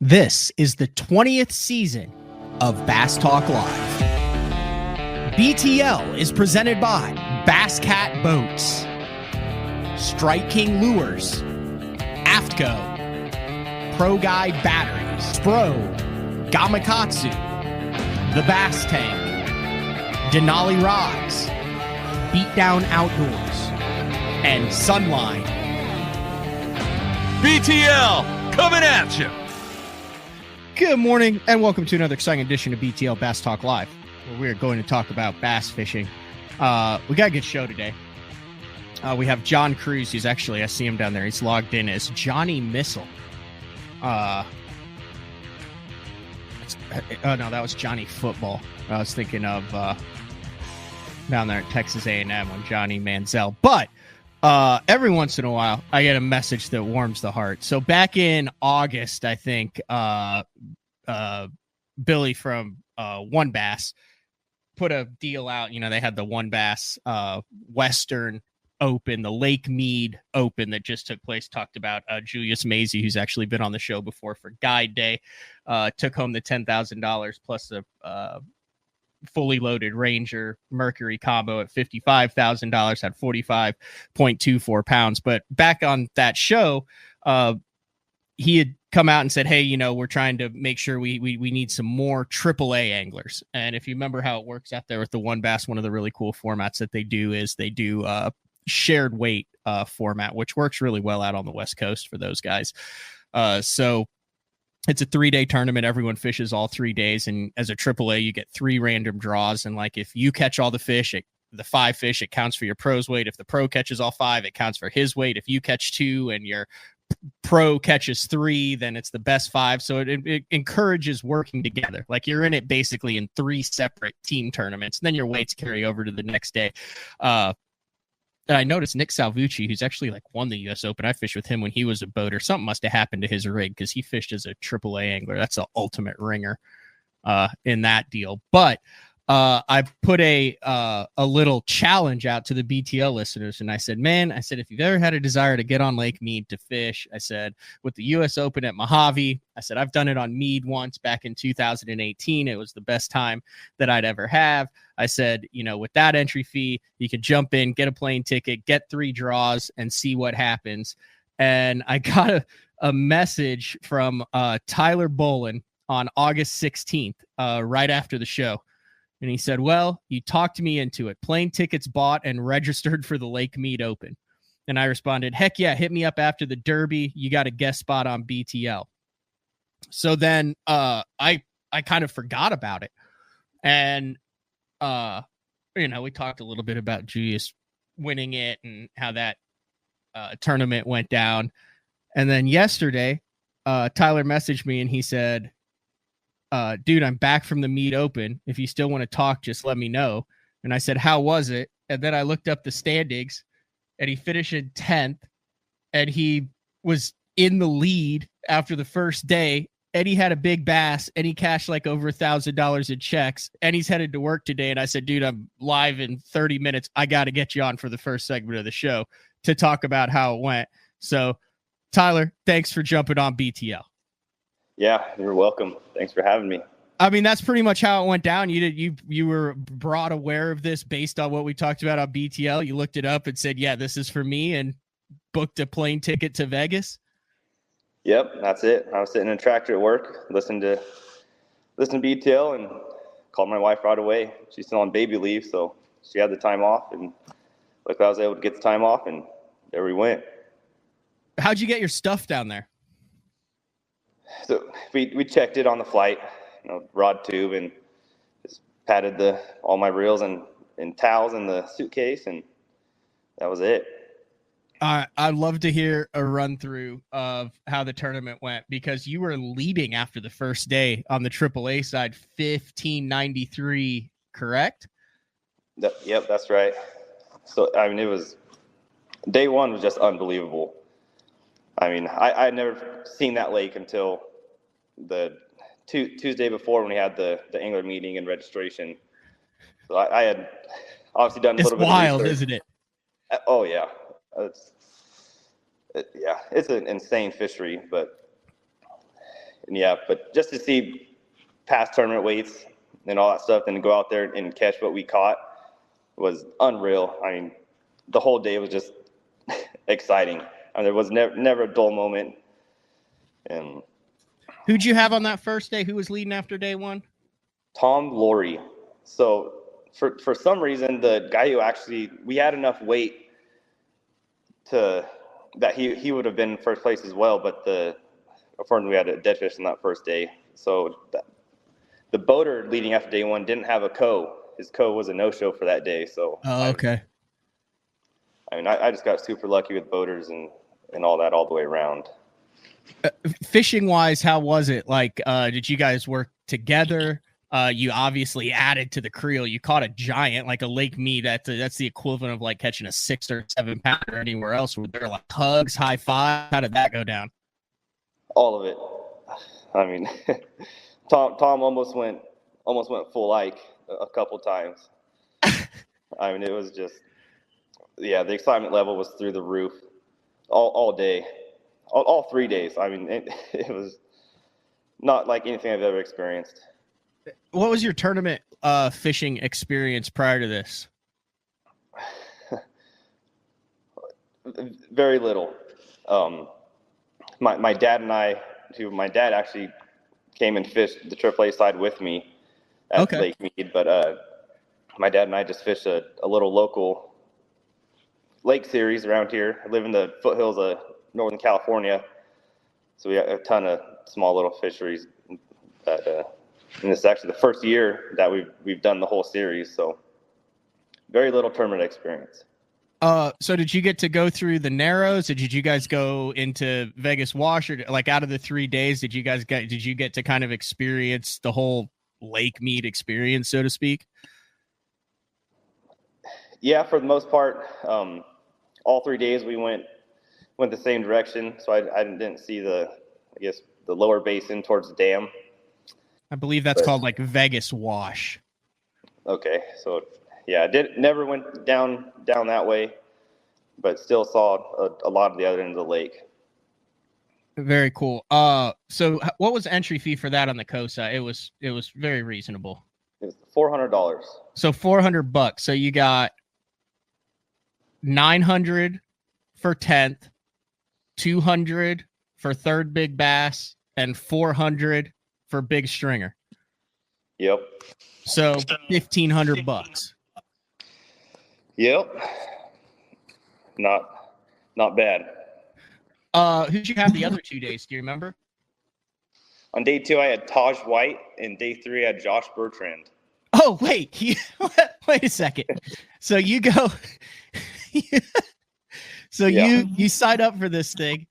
This is the 20th season of Bass Talk Live. BTL is presented by Bass Cat Boats, Strike King Lures, Aftco, Pro Guide Batteries, Spro, Gamakatsu, The Bass Tank, Denali Rods, Beatdown Outdoors, and Sunline. BTL coming at you. Good morning, and welcome to another exciting edition of BTL Bass Talk Live, where we are going to talk about bass fishing. We got a good show today. We have John Cruz, who's actually, I see him down there, he's logged in as Johnny Missile. Oh, no, that was Johnny Football. I was thinking of down there at Texas A&M on Johnny Manziel. But every once in a while, I get a message that warms the heart. So back in August, I think, Billy from One Bass put a deal out. You know, they had the One Bass Western Open, the Lake Mead Open that just took place. Talked about Julius Mazie, who's actually been on the show before for Guide Day, took home the $10,000 plus a fully loaded Ranger Mercury combo at $55,000, had 45.24 pounds. But back on that show, he had come out and said, hey, you know, we're trying to make sure we need some more AAA anglers. And if you remember how it works out there with the One Bass, one of the really cool formats that they do is they do shared weight format, which works really well out on the West Coast for those guys. So it's a 3-day tournament. Everyone fishes all 3 days. And as a AAA, you get 3 random draws. And like, if you catch all the fish, the 5 fish, it counts for your pro's weight. If the pro catches all 5, it counts for his weight. If you catch 2 and your pro catches 3, then it's the best 5. So it encourages working together. Like, you're in it basically in 3 separate team tournaments. And then your weights carry over to the next day. I noticed Nick Salvucci, who's actually like won the U.S. Open. I fished with him when he was a boater. Something must have happened to his rig because he fished as a AAA angler. That's the ultimate ringer in that deal. But I put a little challenge out to the BTL listeners, and I said, if you've ever had a desire to get on Lake Mead to fish, I said, with the U.S. Open at Mojave, I said, I've done it on Mead once back in 2018. It was the best time that I'd ever have. I said, you know, with that entry fee, you could jump in, get a plane ticket, get 3 draws, and see what happens. And I got a message from Tyler Bolin on August 16th, right after the show. And he said, well, you talked me into it. Plane tickets bought and registered for the Lake Mead Open. And I responded, heck yeah, hit me up after the Derby. You got a guest spot on BTL. So then I kind of forgot about it. And, you know, we talked a little bit about Julius winning it and how that tournament went down. And then yesterday, Tyler messaged me and he said, dude, I'm back from the Mead Open. If you still want to talk, just let me know. And I said, how was it? And then I looked up the standings and he finished in 10th and he was in the lead after the first day. And he had a big bass and he cashed like over $1,000 in checks and he's headed to work today. And I said, dude, I'm live in 30 minutes. I got to get you on for the first segment of the show to talk about how it went. So Tyler, thanks for jumping on BTL. Yeah, you're welcome. Thanks for having me. I mean, that's pretty much how it went down. You were brought aware of this based on what we talked about on BTL. You looked it up and said, yeah, this is for me, and booked a plane ticket to Vegas. Yep, that's it. I was sitting in a tractor at work, listening to BTL, and called my wife right away. She's still on baby leave, so she had the time off, and look, I was able to get the time off, and there we went. How'd you get your stuff down there? So we checked it on the flight, you know, rod tube, and just patted all my reels and towels in the suitcase, and that was it. I'd love to hear a run through of how the tournament went, because you were leading after the first day on the AAA side, 1593, correct? Yep, that's right. So, I mean, it was day one was just unbelievable. I mean, I had never seen that lake until the Tuesday before when we had the angler meeting and registration. So I had obviously done a little bit of research. It's wild, isn't it? Oh, yeah. It's an insane fishery, but yeah, but just to see past tournament weights and all that stuff, and to go out there and catch what we caught was unreal. I mean, the whole day was just exciting. I mean, there was never a dull moment. And Who'd you have on that first day? Who was leading after day one? Tom Laurie. So for some reason, the guy who we had enough weight that he would have been in first place as well, but unfortunately we had a dead fish on that first day. So the boater leading after day one didn't have a co. His co was a no-show for that day. So okay. I just got super lucky with boaters and all that all the way around. Fishing wise, how was it? Like, did you guys work together? You obviously added to the creel. You caught a giant, like a Lake Mead. That's the equivalent of like catching a 6 or 7 pounder anywhere else. Were there like hugs, high five? How did that go down? All of it. I mean, Tom almost went full Ike a couple times. I mean, it was just, yeah, the excitement level was through the roof all day, all 3 days. I mean, it was not like anything I've ever experienced. What was your tournament fishing experience prior to this? Very little. My dad and my dad actually came and fished the AAA side with me at Lake Mead, but my dad and I just fished a little local lake series around here. I live in the foothills of Northern California, so we have a ton of small little fisheries. And this is actually the first year that we've done the whole series, so very little tournament experience. So did you get to go through the Narrows, or did you guys go into Vegas Wash, or like out of the 3 days, did you get to kind of experience the whole Lake Mead experience, so to speak? Yeah, for the most part, all 3 days we went the same direction. So I didn't see the lower basin towards the dam. I believe that's called like Vegas Wash. Okay, so yeah, never went down that way, but still saw a lot of the other end of the lake. Very cool. So what was entry fee for that on the COSA? It was very reasonable. It was $400. So $400. So you got 900 for 10th, 200 for third big bass, and 400 for big stringer. Yep. So $1,500. Yep. Not bad. Who'd you have the other 2 days? Do you remember? On day 2, I had Taj White, and day 3, I had Josh Bertrand. Oh, wait. Wait a second. So you go. You sign up for this thing.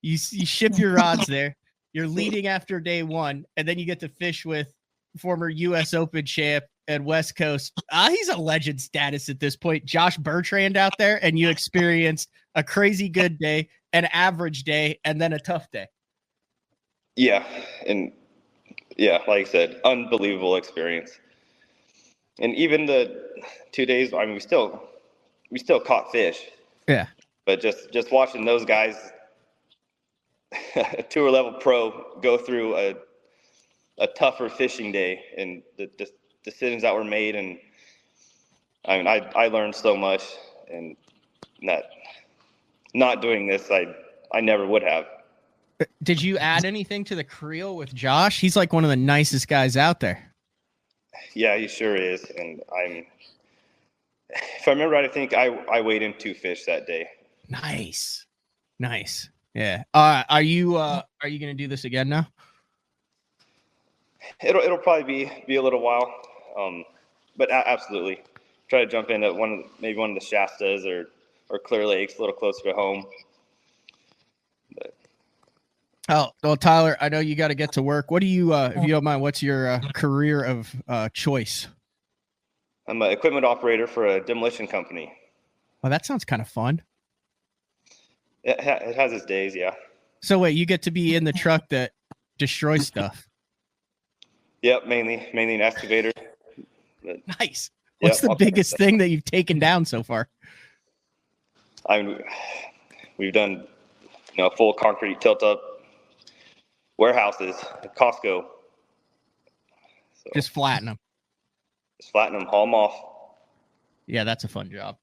You ship your rods there. You're leading after day 1, and then you get to fish with former U.S. Open champ and West Coast. He's a legend status at this point. Josh Bertrand out there, and you experienced a crazy good day, an average day, and then a tough day. Yeah, and yeah, like I said, unbelievable experience. And even the 2 days, I mean, we still caught fish. Yeah. But just watching those guys, a tour level pro, go through a tougher fishing day, and the decisions that were made, and I mean, I learned so much, and that not doing this, I never would have. Did you add anything to the creel with Josh? He's like one of the nicest guys out there. Yeah, he sure is, and if I remember right, I think I weighed in 2 fish that day. Nice. Yeah. Are you going to do this again now? It'll probably be a little while, but absolutely try to jump into maybe one of the Shastas or Clear Lakes, a little closer to home. But. Oh, well, Tyler, I know you got to get to work. What do you, if you don't mind, what's your career of choice? I'm an equipment operator for a demolition company. Well, that sounds kind of fun. It has its days, yeah. So wait, you get to be in the truck that destroys stuff? Yep, mainly an excavator. But, nice. What's the biggest thing that you've taken down so far? We've done, full concrete tilt up warehouses, Costco. So Just flatten them. just flatten them, haul them off. Yeah, that's a fun job.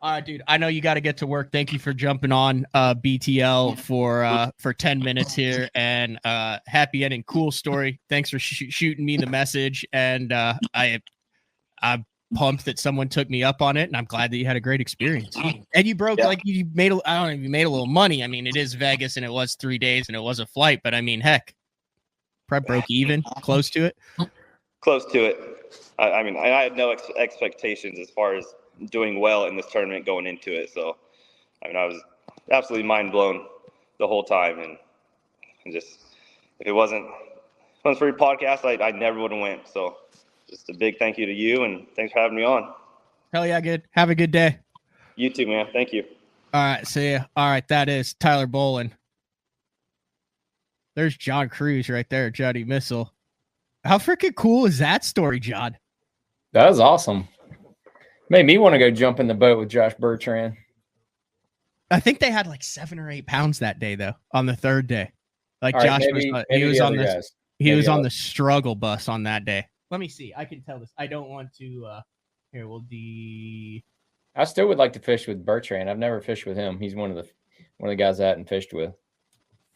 All right, dude. I know you got to get to work. Thank you for jumping on BTL for 10 minutes here, and happy ending. Cool story. Thanks for shooting me the message, and I'm pumped that someone took me up on it, and I'm glad that you had a great experience. And you broke I don't know if you made a little money. I mean, it is Vegas, and it was 3 days, and it was a flight, but I mean, heck, probably broke even, close to it. Close to it. I mean, I had no expectations as far as doing well in this tournament going into it. So, I mean, I was absolutely mind blown the whole time, and just if it wasn't for your podcast, I never would have went. So, just a big thank you to you, and thanks for having me on. Hell yeah, good. Have a good day. You too, man. Thank you. All right, see ya. All right, that is Tyler Bolin. There's John Cruz right there, Johnny Missile. How freaking cool is that story, John? That was awesome. Made me want to go jump in the boat with Josh Bertrand. I think they had like 7 or 8 pounds that day, though, on the third day. Like All Josh right, he was on this. guys. He Maybe was on I'll- the struggle bus on that day. Let me see. I can tell this. I don't want to. Here, we'll do. I still would like to fish with Bertrand. I've never fished with him. He's one of the guys I hadn't fished with.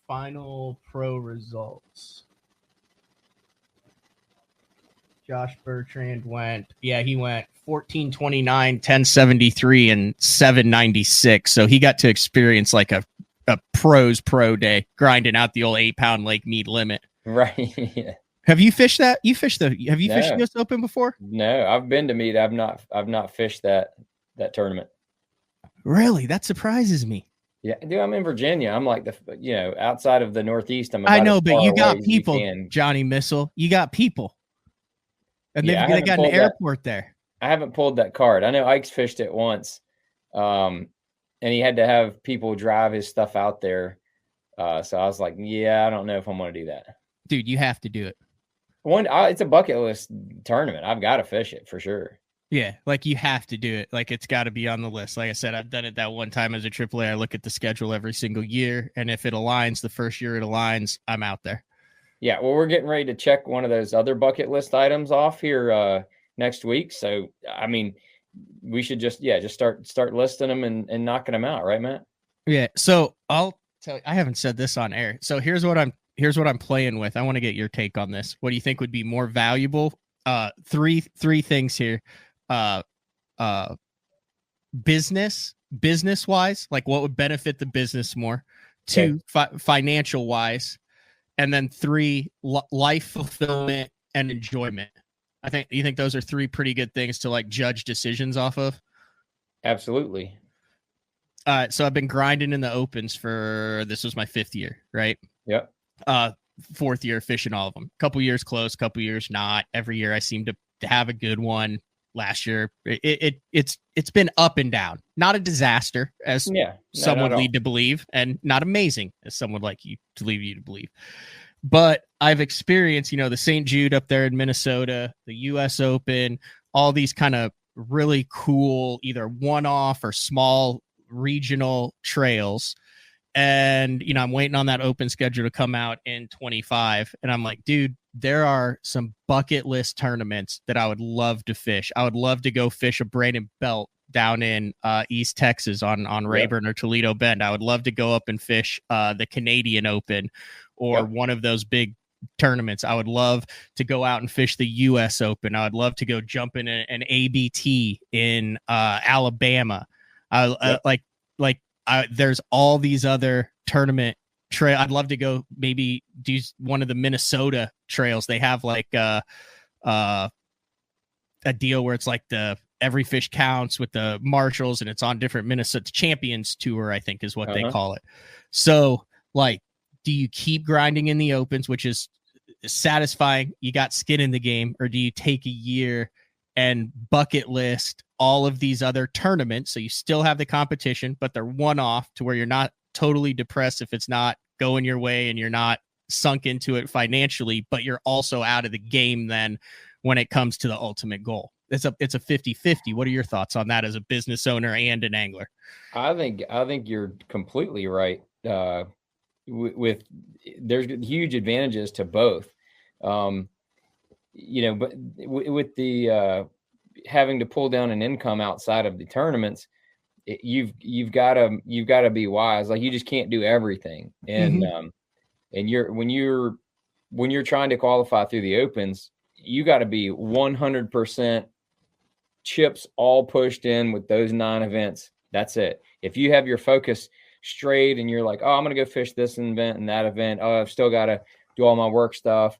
Final pro results. Josh Bertrand he went 1429, 1073, and 796. So he got to experience like a pro's pro day, grinding out the old 8-pound Lake Mead limit. Right. Yeah. Have you fished that? Have you fished No. US Open before? No, I've been to Mead. I've not fished that tournament. Really? That surprises me. Yeah, dude, I'm in Virginia. I'm like outside of the Northeast. I about know, as but far you away got as people, can. Johnny Missile. You got people. And Yeah, I they haven't got an pulled that. airport there. I haven't pulled that card. I know Ike's fished it once, and he had to have people drive his stuff out there. So I was like, yeah, I don't know if I'm going to do that. Dude, you have to do it. It's a bucket list tournament. I've got to fish it for sure. Yeah, like you have to do it. Like it's got to be on the list. Like I said, I've done it that one time as a AAA. I look at the schedule every single year, and if it aligns, the first year it aligns, I'm out there. Yeah, well, we're getting ready to check one of those other bucket list items off here next week. So, I mean, we should just start listing them and knocking them out, right, Matt? Yeah. So I'll tell you, I haven't said this on air. So here's what I'm playing with. I want to get your take on this. What do you think would be more valuable? Three things here. Business wise, like what would benefit the business more? 2, financial wise, and then 3, life fulfillment and enjoyment. You think those are 3 pretty good things to like judge decisions off of? Absolutely. So I've been grinding in the opens this was my 5th year, right? Yep. 4th year fishing all of them. Couple years close, couple years not. Every year I seem to have a good one. Last year, it's been up and down. Not a disaster, as some would lead to believe, and not amazing, as some would like you to leave you to believe. But I've experienced, the St. Jude up there in Minnesota, the US Open, all these kind of really cool, either one-off or small regional trails. And, I'm waiting on that open schedule to come out in 25. And I'm like, dude, there are some bucket list tournaments that I would love to fish. I would love to go fish a Braden Belt down in East Texas on Rayburn or Toledo Bend. I would love to go up and fish the Canadian Open or one of those big tournaments. I would love to go out and fish the US Open. I would love to go jump in an ABT in Alabama. There's all these other tournament trail. I'd love to go maybe do one of the Minnesota trails. They have like a deal where it's like the every fish counts with the marshals, and it's on different Minnesota Champions Tour, I think is what they call it. So like, do you keep grinding in the opens, which is satisfying? You got skin in the game, or do you take a year and bucket list all of these other tournaments? So you still have the competition, but they're one-off to where you're not totally depressed if it's not going your way and you're not sunk into it financially, but you're also out of the game then when it comes to the ultimate goal. It's a 50-50. What are your thoughts on that as a business owner and an angler? I think you're completely right. with there's huge advantages to both. You know, but with the having to pull down an income outside of the tournaments, you've got to be wise. Like, you just can't do everything. And and when you're trying to qualify through the opens, you got to be 100% chips all pushed in with those 9 events. That's it. If you have your focus straight and you're like, oh, I'm going to go fish this event and that event, oh, I've still got to do all my work stuff,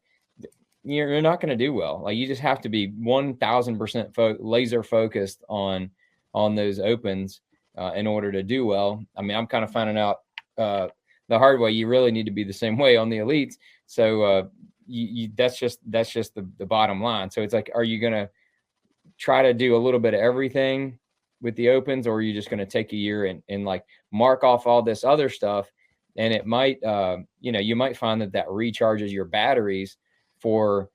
you're not going to do well. Like, you just have to be 1000% laser focused on those opens in order to do well. I mean, I'm kind of finding out the hard way. You really need to be the same way on the elites. So that's just the bottom line. So it's like, are you going to try to do a little bit of everything with the opens, or are you just going to take a year and like mark off all this other stuff? And it might, you might find that recharges your batteries for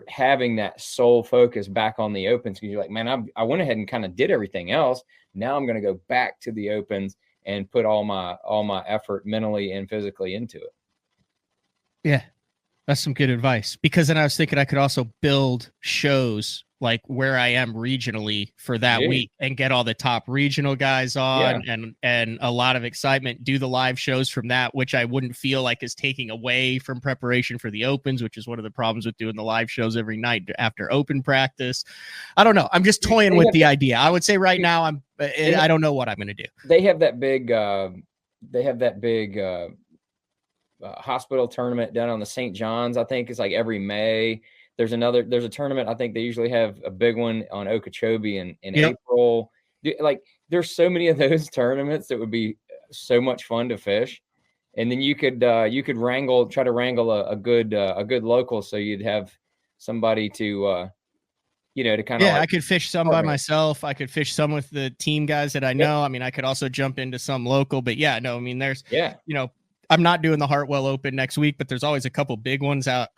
having that sole focus back on the opens. Cause you're like, man, I went ahead and kind of did everything else. Now I'm going to go back to the opens and put all my effort mentally and physically into it. Yeah. That's some good advice, because then I was thinking I could also build shows like where I am regionally for that week and get all the top regional guys on and a lot of excitement, do the live shows from that, which I wouldn't feel like is taking away from preparation for the opens, which is one of the problems with doing the live shows every night after open practice. I don't know. I'm just toying with the idea. I would say right now I don't know what I'm going to do. They have that big, hospital tournament down on the St. John's. I think it's like every May. There's a tournament. I think they usually have a big one on Okeechobee in April. Like, there's so many of those tournaments that would be so much fun to fish. And then you could try to wrangle a good local. So you'd have somebody to kind of, I could fish some by myself. I could fish some with the team guys that I know. I mean, I could also jump into some local, but there's, I'm not doing the Hartwell Open next week, but there's always a couple big ones out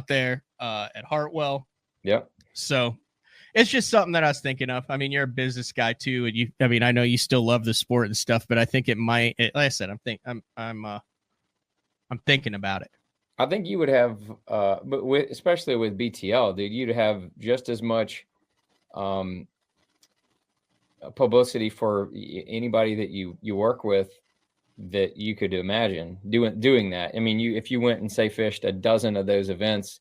there at Hartwell. Yeah. So it's just something that I was thinking of. I mean, you're a business guy too, and I know you still love the sport and stuff, but I think like I said, I'm thinking about it. I think you would have, especially with BTL, dude, you'd have just as much publicity for anybody that you work with that you could imagine doing that. I mean, if you went and say fished a dozen of those events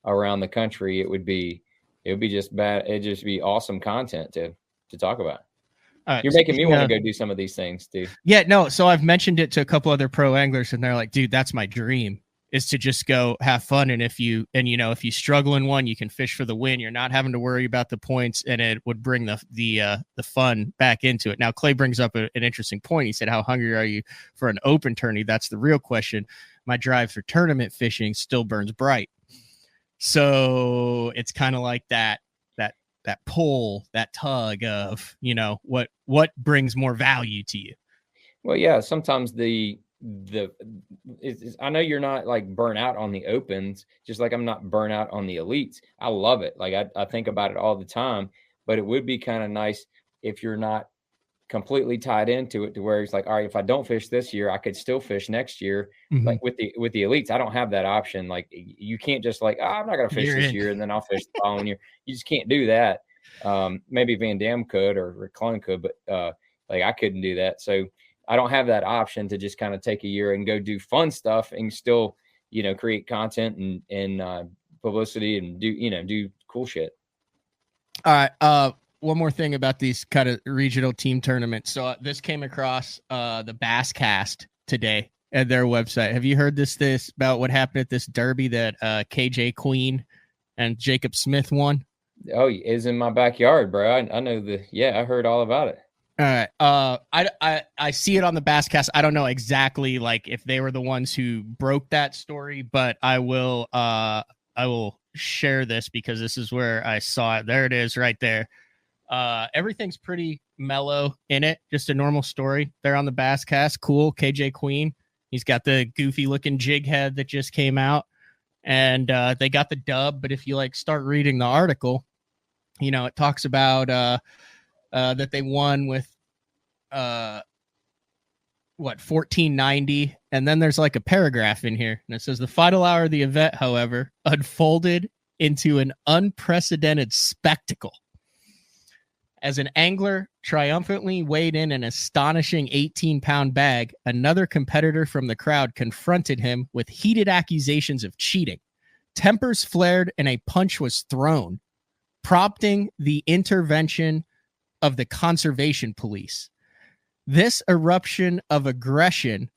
around the country, it would be just bad. It'd just be awesome content to talk about. You're making me want to go do some of these things, dude. Yeah, no. So I've mentioned it to a couple other pro anglers, and they're like, dude, that's my dream, is to just go have fun. And if you struggle in one, you can fish for the win. You're not having to worry about the points, and it would bring the fun back into it. Now, Clay brings up an interesting point. He said, how hungry are you for an open tourney? That's the real question. My drive for tournament fishing still burns bright. So it's kind of like that pull, that tug of, what brings more value to you? Well, yeah, sometimes I know you're not like burnt out on the opens, just like I'm not burnt out on the elites. I love it. Like, I think about it all the time, but it would be kind of nice if you're not completely tied into it to where it's like, all right, if I don't fish this year, I could still fish next year. Mm-hmm. Like with the elites, I don't have that option. Like, you can't just like, I'm not going to fish this year and then I'll fish the following year. You just can't do that. Maybe Van Dam could, or Rick Clun could, but like, I couldn't do that. So I don't have that option to just kind of take a year and go do fun stuff and still, create content and publicity and do cool shit. All right. One more thing about these kind of regional team tournaments. So this came across the Basscast today at their website. Have you heard this about what happened at this derby that KJ Queen and Jacob Smith won? Oh, it's in my backyard, bro. I know I heard all about it. All right. I see it on the Basscast. I don't know exactly like if they were the ones who broke that story, but I will share this because this is where I saw it. There it is right there. Everything's pretty mellow in it. Just a normal story there on the Basscast. Cool. KJ Queen. He's got the goofy looking jig head that just came out, and they got the dub. But if you start reading the article, it talks about that they won with 1490, and then there's like a paragraph in here, and it says the final hour of the event, however, unfolded into an unprecedented spectacle. As an angler triumphantly weighed in an astonishing 18-pound bag, another competitor from the crowd confronted him with heated accusations of cheating. Tempers flared and a punch was thrown, prompting the intervention of the conservation police. This eruption of aggression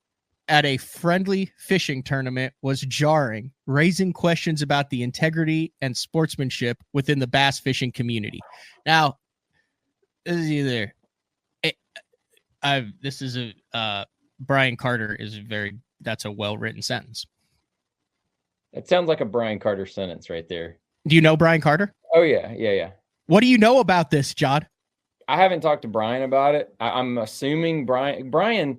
at a friendly fishing tournament was jarring, raising questions about the integrity and sportsmanship within the bass fishing community. Now, this is either Brian Carter is that's a well-written sentence. It sounds like a Brian Carter sentence right there. Do you know Brian Carter? Oh yeah. What do you know about this, John? I haven't talked to Brian about it. I'm assuming Brian,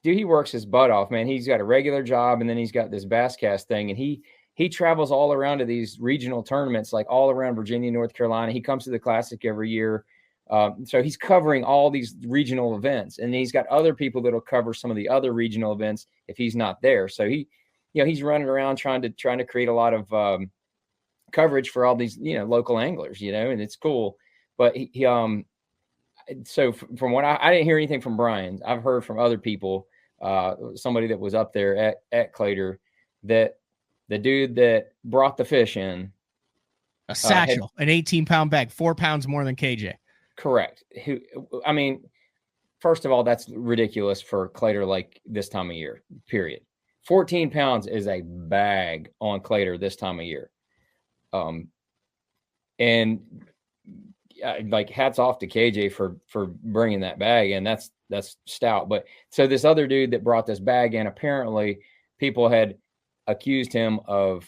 dude, he works his butt off, man. He's got a regular job, and then he's got this Basscast thing, and he travels all around to these regional tournaments, like all around Virginia, North Carolina. He comes to the Classic every year. So he's covering all these regional events, and he's got other people that'll cover some of the other regional events if he's not there. So he's running around trying to create a lot of coverage for all these, local anglers, and it's cool. But so from what I didn't hear anything from Brian. I've heard from other people, somebody that was up there at Claytor, that the dude that brought the fish in, a satchel, an 18-pound bag, 4 pounds more than KJ. Correct. First of all, that's ridiculous for Claytor like this time of year, period. 14 pounds is a bag on Claytor this time of year. And like hats off to KJ for bringing that bag in. That's stout. But so this other dude that brought this bag in, apparently people had accused him of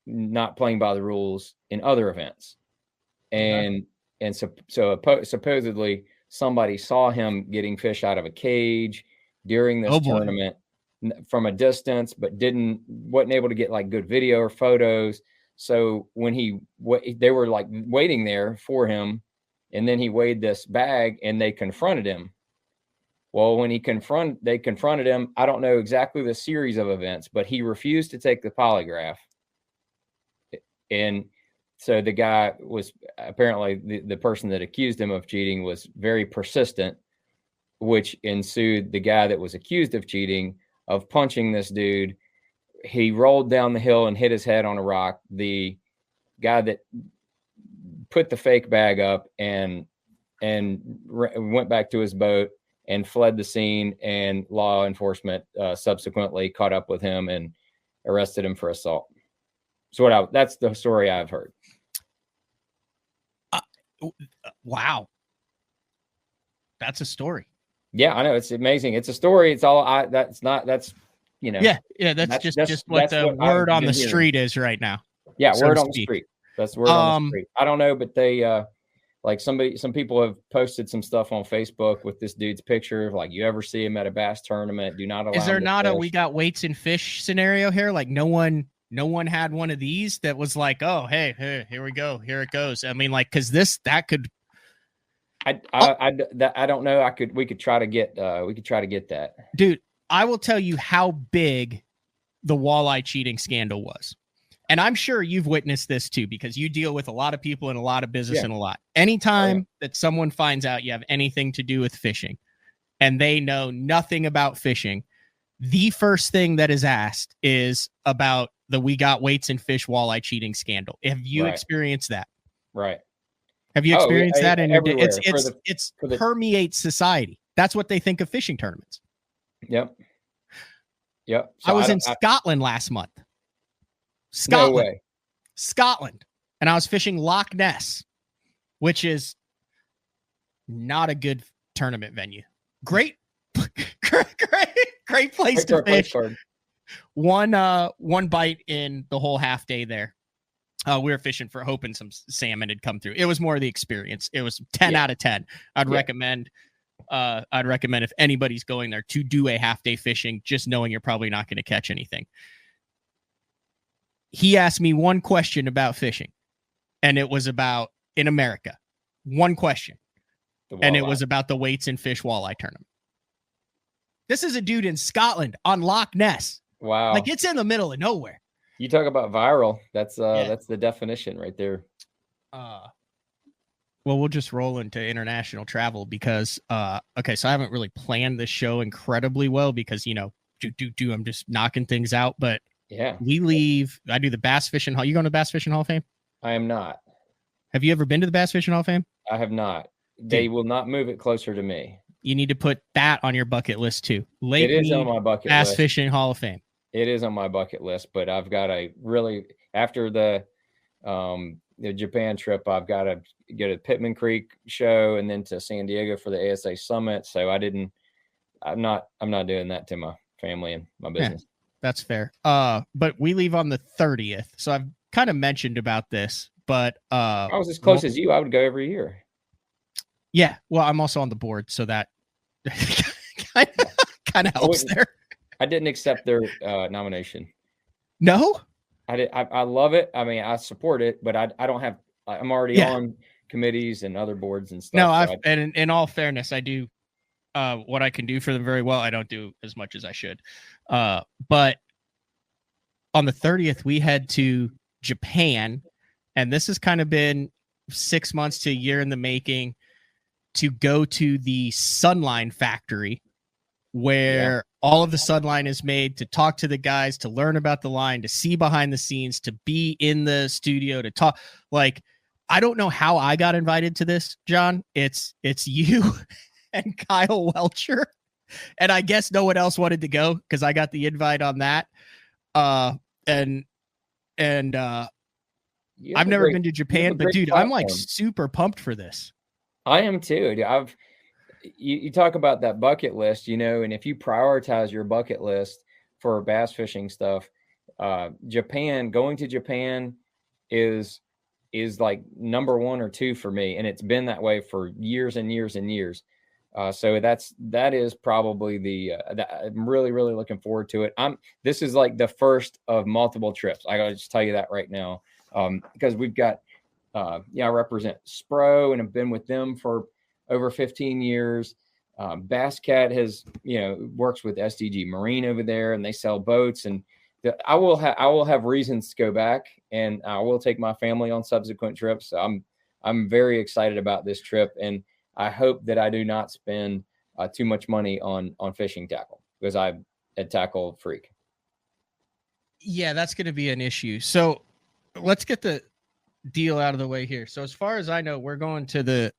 not playing by the rules in other events. And supposedly somebody saw him getting fish out of a cage during this tournament from a distance, but wasn't able to get like good video or photos. So when they were like waiting there for him, and then he weighed this bag and they confronted him. Well, when they confronted him, I don't know exactly the series of events, but he refused to take the polygraph. And so the guy was apparently the person that accused him of cheating was very persistent, which ensued the guy that was accused of cheating of punching this dude. He rolled down the hill and hit his head on a rock. The guy that put the fake bag up and went back to his boat and fled the scene, and law enforcement subsequently caught up with him and arrested him for assault. So that's the story I've heard. Wow. That's a story. Yeah, I know. It's amazing. It's a story. It's all that's Yeah. That's just what the word on the street is right now. Yeah. Word on the street. That's the word on the street. I don't know, but they, some people have posted some stuff on Facebook with this dude's picture. Like, you ever see him at a bass tournament, do not allow. Is there not a we got weights and fish scenario here? Like no one had one of these that was like, oh, hey, here we go. Here it goes. I mean, like, cause that could. I don't know. We could try to get that. Dude, I will tell you how big the walleye cheating scandal was. And I'm sure you've witnessed this too, because you deal with a lot of people and a lot of business and a lot. Anytime that someone finds out you have anything to do with fishing and they know nothing about fishing, the first thing that is asked is about the we got weights and fish walleye cheating scandal. Have you experienced that? Right. Have you experienced that? And it's permeates society. That's what they think of fishing tournaments. Yep. So I was in Scotland last month. No way. Scotland. And I was fishing Loch Ness, which is not a good tournament venue. Great place to fish. One bite in the whole half day there. We were fishing for hoping some salmon had come through. It was more of the experience. It was 10 out of 10. I'd recommend if anybody's going there to do a half day fishing, just knowing you're probably not going to catch anything. He asked me one question about fishing, and it was about in America. One question. And it was about the weights and fish walleye tournament. This is a dude in Scotland on Loch Ness. Wow. Like, it's in the middle of nowhere. You talk about viral. That's Yeah. that's the definition right there. Well, we'll just roll into international travel because okay, so I haven't really planned this show incredibly well because I'm just knocking things out. But Yeah. we leave. I do the Bass Fishing Hall. You going to Bass Fishing Hall of Fame? I am not. Have you ever been to the Bass Fishing Hall of Fame? I have not. They will not move it closer to me. You need to put that on your bucket list too. Lake It is Mead on my bucket Bass list. Fishing Hall of Fame. It is on my bucket list, but I've got to really, after the Japan trip, I've got to go to Pittman Creek show and then to San Diego for the ASA Summit. So I'm not doing that to my family and my business. Yeah, that's fair. But we leave on the 30th. So I've kind of mentioned about this, but I was as close as you. I would go every year. Yeah. Well, I'm also on the board, so that kind of helps there. I didn't accept their nomination. No? I love it. I mean, I support it, but I don't have. I'm already on committees and other boards and stuff. No, and in all fairness, I do what I can do for them very well. I don't do as much as I should. But on the 30th, we head to Japan, and this has kind of been 6 months to a year in the making to go to the Sunline factory where all of the Sunline is made, to talk to the guys, to learn about the line, to see behind the scenes, to be in the studio, to talk. Like, I don't know how I got invited to this, John. It's you and Kyle Welcher. And I guess no one else wanted to go because I got the invite on that. I've never been to Japan, but dude, I'm like super pumped for this. I am too. You talk about that bucket list, and if you prioritize your bucket list for bass fishing stuff, going to Japan is like number 1 or 2 for me. And it's been that way for years and years and years. So that is probably I'm really, really looking forward to it. This is like the first of multiple trips. I gotta just tell you that right now. Because we've got, I represent Spro and have been with them for over 15 years. Basscat has, works with SDG Marine over there, and they sell boats. And I will have reasons to go back, and I will take my family on subsequent trips. So I'm very excited about this trip, and I hope that I do not spend too much money on fishing tackle, because I'm a tackle freak. Yeah, that's going to be an issue. So let's get the deal out of the way here. So as far as I know, we're going to their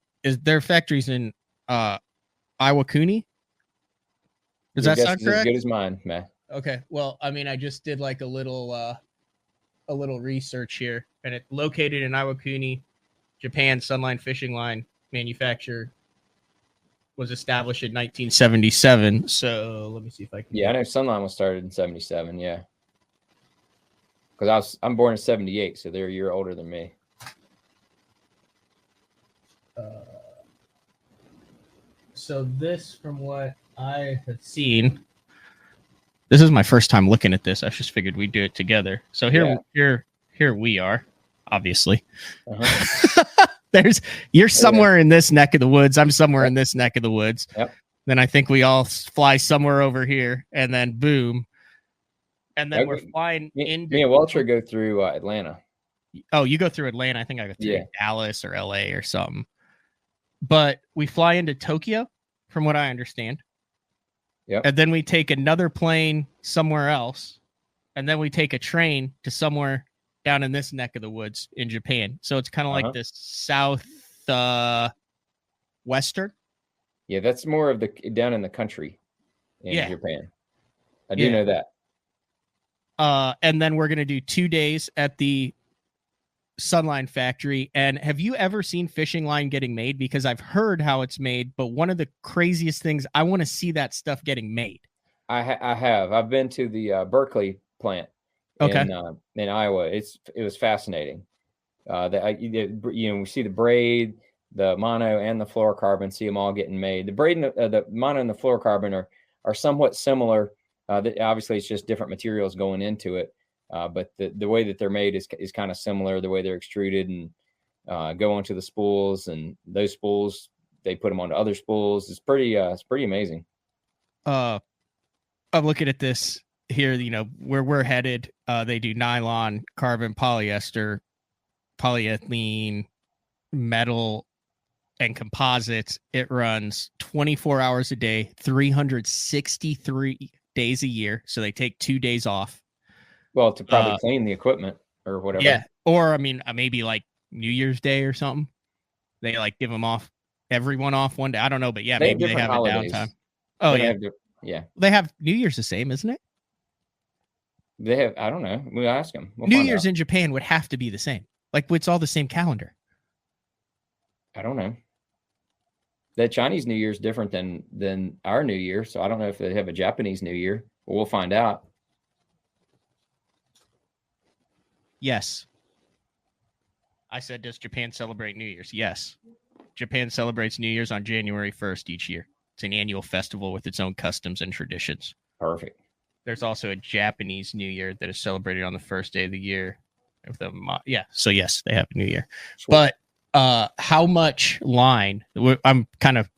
factories in Iwakuni. Does that sound correct? As good as mine, man. Okay. Well, I mean, I just did like a little research here, and it's located in Iwakuni, Japan. Sunline Fishing Line manufacturer was established in 1977. So let me see if I can. Yeah, I know Sunline was started in 77. Yeah. Because I'm born in 78, so they're a year older than me. So this, from what I have seen, this is my first time looking at this. I just figured we'd do it together. So here we are, obviously. Uh-huh. You're somewhere in this neck of the woods. I'm somewhere in this neck of the woods. Yep. Then I think we all fly somewhere over here, and then boom. And then we're flying in. Me and Welcher go through Atlanta. Oh, you go through Atlanta. I think I go through Dallas or LA or something. But we fly into Tokyo, from what I understand. Yep. And then we take another plane somewhere else. And then we take a train to somewhere down in this neck of the woods in Japan. So it's kind of like this south western. Yeah, that's more of down in the country in Japan. I do know that. And then we're going to do 2 days at the Sunline factory. And have you ever seen fishing line getting made? Because I've heard how it's made, but one of the craziest things, I want to see that stuff getting made. I have. I've been to the Berkeley plant in Iowa. It was fascinating. We see the braid, the mono, and the fluorocarbon. See them all getting made. The braid, the mono, and the fluorocarbon are somewhat similar. Obviously, it's just different materials going into it. But the way that they're made is kind of similar. The way they're extruded and go onto the spools, and those spools, they put them onto other spools. It's pretty amazing. I'm looking at this here, you know, where we're headed. They do nylon, carbon, polyester, polyethylene, metal, and composites. It runs 24 hours a day, 363 days a year. So they take 2 days off. Well, to probably clean the equipment or whatever. Yeah. Or, I mean, maybe like New Year's Day or something. They like give them off, everyone off one day. I don't know, but yeah, They have maybe they have different a holidays. downtime. Oh, They yeah. have yeah. They have New Year's the same, isn't it? They have, I don't know. We'll ask them. We'll New find Year's out. in Japan would have to be the same. Like, it's all the same calendar. I don't know. The Chinese New Year is different than our New Year, so I don't know if they have a Japanese New Year. But we'll find out. Yes. I said, does Japan celebrate New Year's? Yes. Japan celebrates New Year's on January 1st each year. It's an annual festival with its own customs and traditions. Perfect. There's also a Japanese New Year that is celebrated on the first day of the year. So yes, they have a New Year. Sweet. But how much line? I'm kind of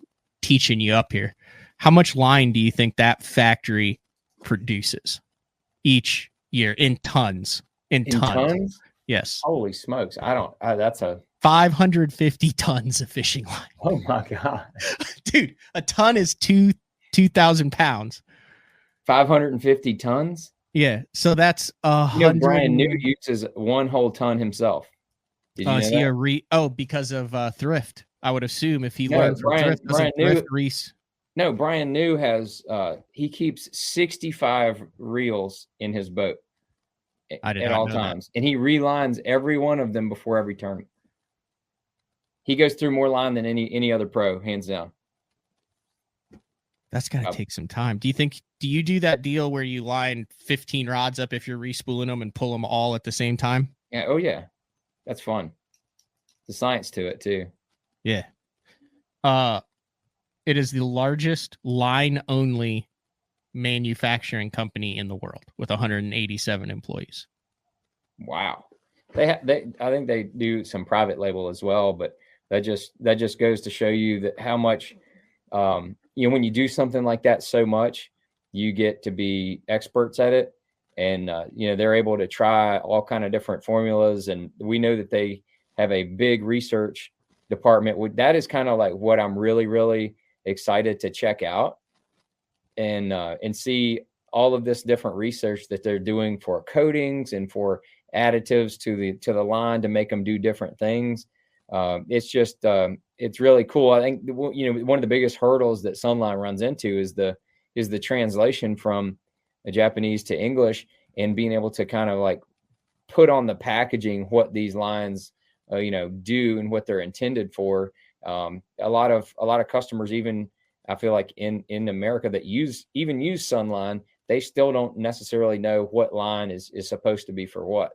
teaching you up here. How much line do you think that factory produces each year in tons? In tons? Yes. Holy smokes! That's a 550 tons of fishing line. oh my god. Dude, a ton is 2,000 pounds. 550 tons. Yeah, so that's Brian New uses one whole ton himself. Did you know is he that? because of thrift? I would assume if he No, learned from Brian New- Reese. No, Brian New has he keeps 65 reels in his boat at all times, and he relines every one of them before every tournament. He goes through more line than any other pro, hands down. That's gotta take some time. Do you do that deal where you line 15 rods up if you're respooling them and pull them all at the same time? Yeah. Oh yeah, that's fun. The science to it too. Yeah. It is the largest line only manufacturing company in the world with 187 employees. Wow. I think they do some private label as well, but that just goes to show you that how much when you do something like that so much, you get to be experts at it. And they're able to try all kind of different formulas, and we know that they have a big research department. That is kind of like what I'm really, really excited to check out and see all of this different research that they're doing for coatings and for additives to the line to make them do different things. It's just it's really cool. I think one of the biggest hurdles that Sunline runs into is the translation from Japanese to English, and being able to kind of like put on the packaging what these lines do and what they're intended for. A lot of customers, even I feel like in America, that use Sunline, they still don't necessarily know what line is supposed to be for what.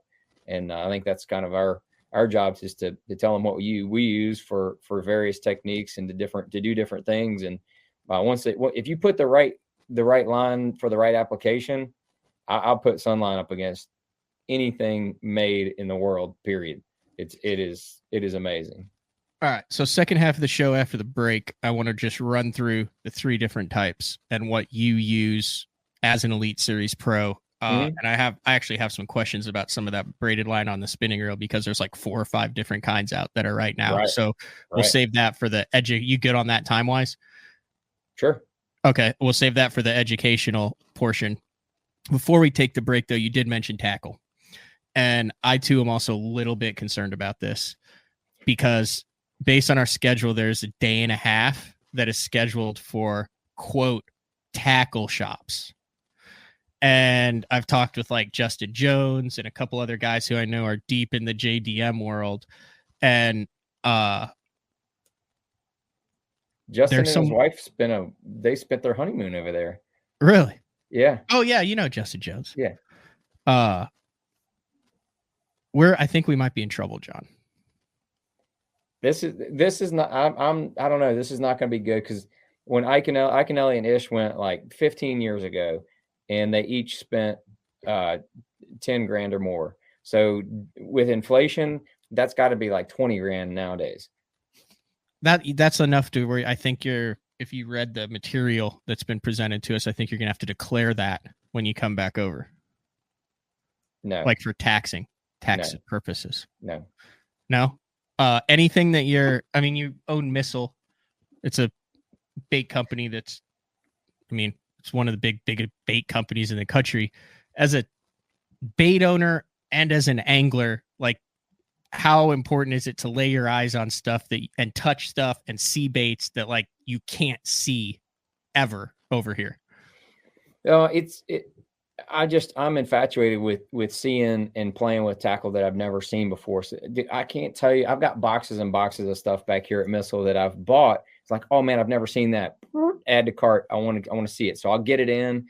And I think that's kind of our jobs, is to tell them what we use for various techniques and to do different things. And if you put the right line for the right application, I'll put Sunline up against anything made in the world, period. It is amazing. All right. So second half of the show after the break, I want to just run through the 3 different types and what you use as an Elite Series Pro. And I actually have some questions about some of that braided line on the spinning reel, because there's like 4 or 5 different kinds out that are right now. Right. So we'll save that for the you good on that time wise? Sure. Okay. We'll save that for the educational portion. Before we take the break though, you did mention tackle. And I too am also a little bit concerned about this, because based on our schedule, there's a day and a half that is scheduled for quote tackle shops. And I've talked with like Justin Jones and a couple other guys who I know are deep in the JDM world. And Justin and his wife spent their honeymoon over there. Really? Yeah. Oh yeah, Justin Jones. Yeah. I think we might be in trouble, John. This is not. I don't know. This is not going to be good, because when Iaconelli and Ish went like 15 years ago, and they each spent $10,000 or more. So with inflation, that's got to be like $20,000 nowadays. That's enough to where I think you're if you read the material that's been presented to us, I think you're gonna have to declare that when you come back over, No, like for tax purposes. no. No. Anything that you own Missile. It's a bait company it's one of the big bait companies in the country. As a bait owner and as an angler, like, how important is it to lay your eyes on stuff and touch stuff and see baits that like you can't see ever over here? I'm infatuated with seeing and playing with tackle that I've never seen before. So, dude, I can't tell you. I've got boxes and boxes of stuff back here at Missile that I've bought. It's like, oh man, I've never seen that. Add to cart. I want to see it. So I'll get it in,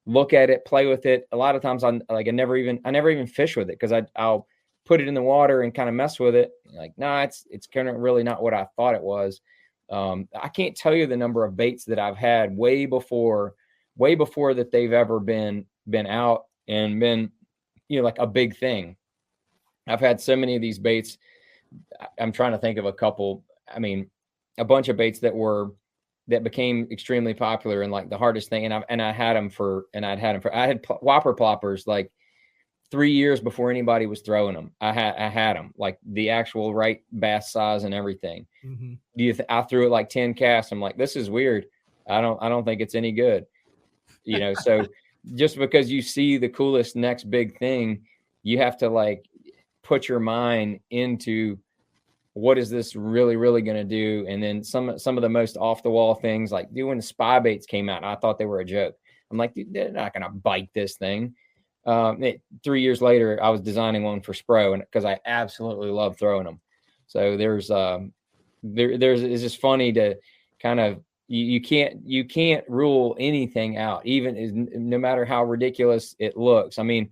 look at it, play with it. A lot of times I never even fish with it because I'll put it in the water and kind of mess with it. Like, no, it's kind of really not what I thought it was. I can't tell you the number of baits that I've had way before that they've ever been out and been, like a big thing. I've had so many of these baits. I'm trying to think of a couple. I mean, a bunch of baits that became extremely popular and like the hardest thing. And I had them for whopper ploppers like 3 years before anybody was throwing them. I had them like the actual right bass size and everything. Mm-hmm. I threw it like 10 casts. I'm like, this is weird. I don't think it's any good. So just because you see the coolest next big thing, you have to like put your mind into what is this really, really going to do? And then some of the most off the wall things, like when the spy baits came out, I thought they were a joke. I'm like, dude, they're not going to bite this thing. 3 years later, I was designing one for Spro, and because I absolutely love throwing them. So it's just funny to kind of, you can't rule anything out, even no matter how ridiculous it looks. I mean,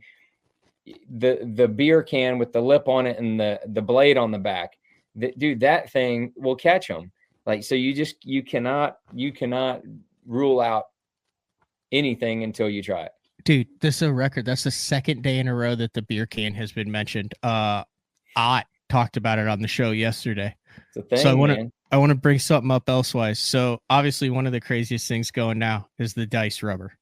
the beer can with the lip on it and the blade on the back, dude, that thing will catch them. Like, so you cannot rule out anything until you try it. Dude, this is a record. That's the second day in a row that the beer can has been mentioned. Ott talked about it on the show yesterday. It's a thing, so I want to bring something up elsewise. So obviously one of the craziest things going now is the dice rubber.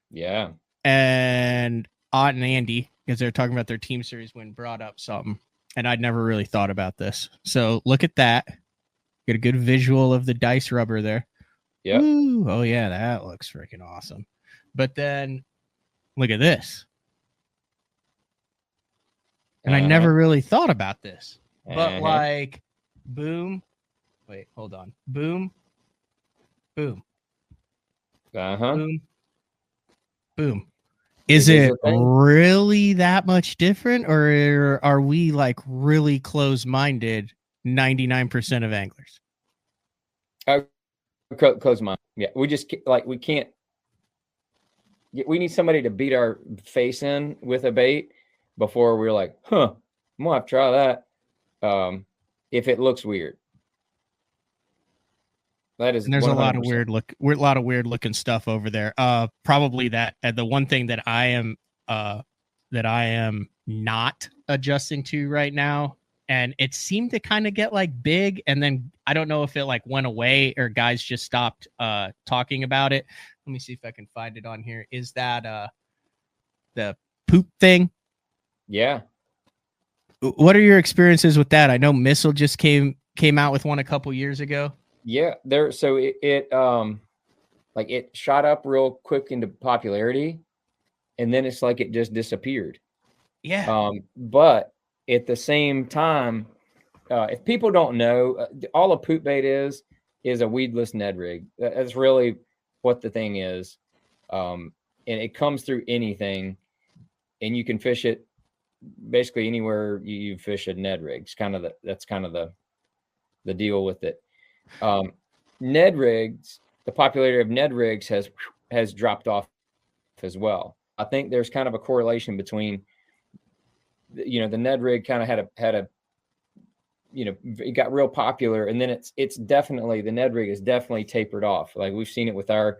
Yeah. And Ott and Andy, because they're talking about their team series win, brought up something. And I'd never really thought about this. So look at that. Get a good visual of the dice rubber there. Yeah. Oh yeah, that looks freaking awesome. But then look at this. And I never really thought about this. But like, boom. Wait, hold on. Boom. Boom. Boom. Boom. Is it really that much different, or are we like really close-minded 99% of anglers? Close-minded. Yeah, we just like, we can't. We need somebody to beat our face in with a bait before we're like, I'm gonna have to try that. If it looks weird. That is, and there's 100%. a lot of weird looking stuff over there. Probably that the one thing that I am not adjusting to right now, and it seemed to kind of get like big, and then I don't know if it like went away or guys just stopped talking about it. Let me see if I can find it on here. Is that the poop thing? Yeah. What are your experiences with that? I know Missile just came out with one a couple years ago. Yeah, so it like it shot up real quick into popularity, and then it's like it just disappeared. Yeah. But at the same time, if people don't know, all a poop bait is a weedless Ned rig. That's really what the thing is. And it comes through anything, and you can fish it basically anywhere you fish a Ned rig. That's kind of the deal with it. Ned rigs, the popularity of Ned rigs has dropped off as well. I think there's kind of a correlation between, the Ned rig kind of had a it got real popular, and then it's definitely, the Ned rig is definitely tapered off. Like we've seen it with our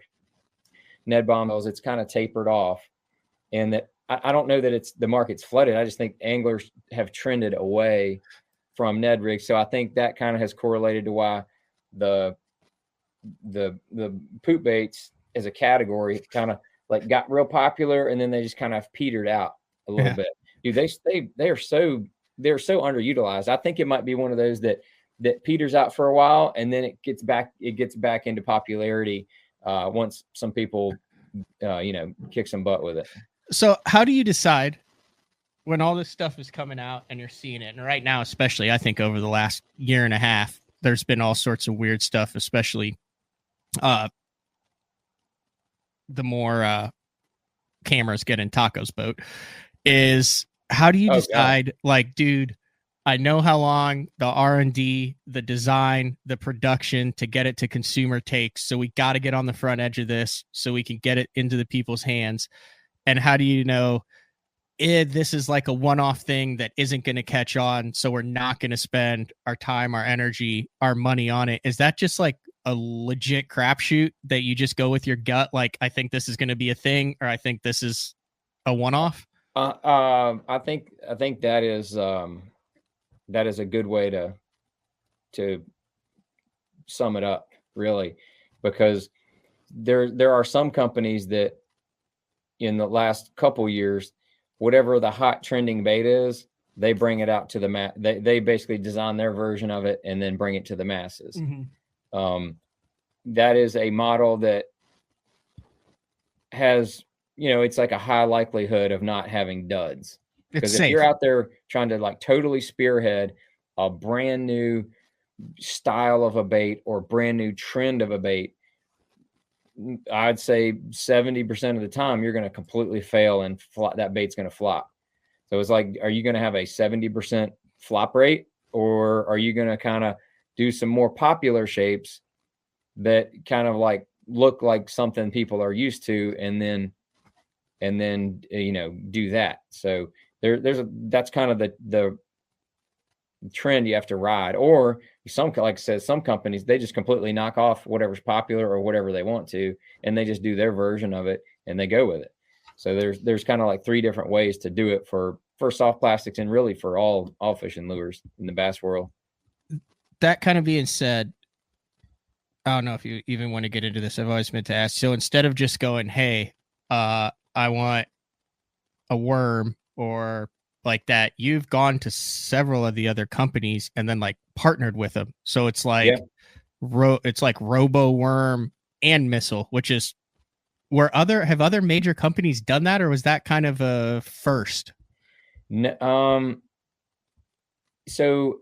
Ned bombs, it's kind of tapered off, and that I don't know that the market's flooded. I just think anglers have trended away from Ned rigs. So I think that kind of has correlated to why the the poop baits as a category kind of like got real popular, and then they just kind of petered out a little bit. Dude, they're so underutilized. I think it might be one of those that peters out for a while, and then it gets back into popularity once some people kick some butt with it. So how do you decide when all this stuff is coming out and you're seeing it? And right now, especially, I think over the last year and a half, there's been all sorts of weird stuff, especially the more cameras get in Taco's boat. Is how do you decide, like, dude, I know how long the R&D, the design, the production to get it to consumer takes, so we got to get on the front edge of this so we can get it into the people's hands. And how do you know this is like a one-off thing that isn't going to catch on, so we're not going to spend our time, our energy, our money on it? Is that just like a legit crapshoot that you just go with your gut, like, I think this is going to be a thing, or I think this is a one-off? I think that is a good way to sum it up, really, because there are some companies that in the last couple years, whatever the hot trending bait is, they bring it out to the they basically design their version of it and then bring it to the masses. Mm-hmm. That is a model that has, it's like a high likelihood of not having duds. Because if you're out there trying to like totally spearhead a brand new style of a bait or brand new trend of a bait, I'd say 70% of the time you're going to completely fail and that bait's going to flop. So it's like, are you going to have a 70% flop rate, or are you going to kind of do some more popular shapes that kind of like look like something people are used to, and then do that? So that's kind of the trend you have to ride. Or like I said, some companies, they just completely knock off whatever's popular or whatever they want to, and they just do their version of it and they go with it. So there's kind of like three different ways to do it for soft plastics, and really for all fishing lures in the bass world. That kind of being said, I don't know if you even want to get into this. I've always meant to ask. So instead of just going, hey, I want a worm or like that, you've gone to several of the other companies and then like partnered with them. So it's like it's like Robo Worm and Missile, which is have other major companies done that, or was that kind of a first? No, so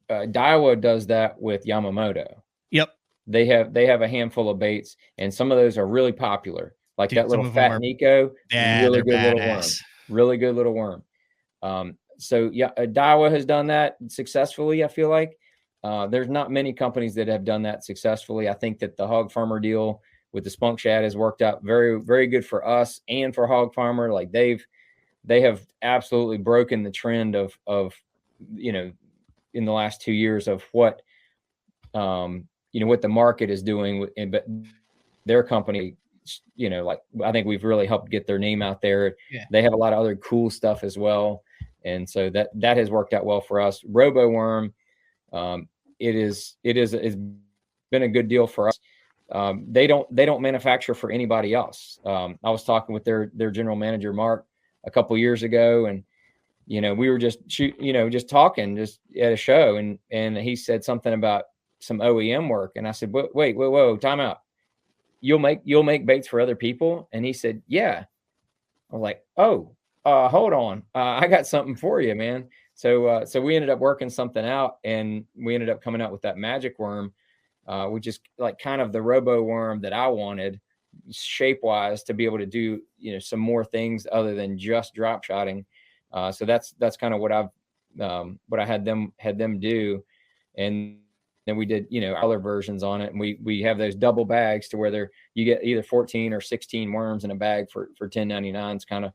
Daiwa does that with Yamamoto. Yep. They have a handful of baits, and some of those are really popular. Like that little Fat Nico, really good little worm. Really good little worm. So yeah, Daiwa has done that successfully. I feel like there's not many companies that have done that successfully. I think that the Hog Farmer deal with the Spunk Shad has worked out very, very good for us and for Hog Farmer. Like they have absolutely broken the trend of in the last 2 years of what what the market is doing. But their company, like I think we've really helped get their name out there. Yeah. They have a lot of other cool stuff as well. And so that has worked out well for us. Robo Worm, it's been a good deal for us. They don't manufacture for anybody else. I was talking with their general manager, Mark, a couple years ago, and we were just talking just at a show, and he said something about some OEM work, and I said, wait, whoa, time out. You'll make baits for other people? And he said, yeah. I was like, oh, hold on, I got something for you, man. So we ended up working something out, and we ended up coming out with that Magic Worm, which is like kind of the Robo Worm that I wanted shape wise to be able to do some more things other than just drop shotting. So that's kind of what I had them do, and then we did other versions on it, and we have those double bags to where you get either 14 or 16 worms in a bag for $10.99. It's kind of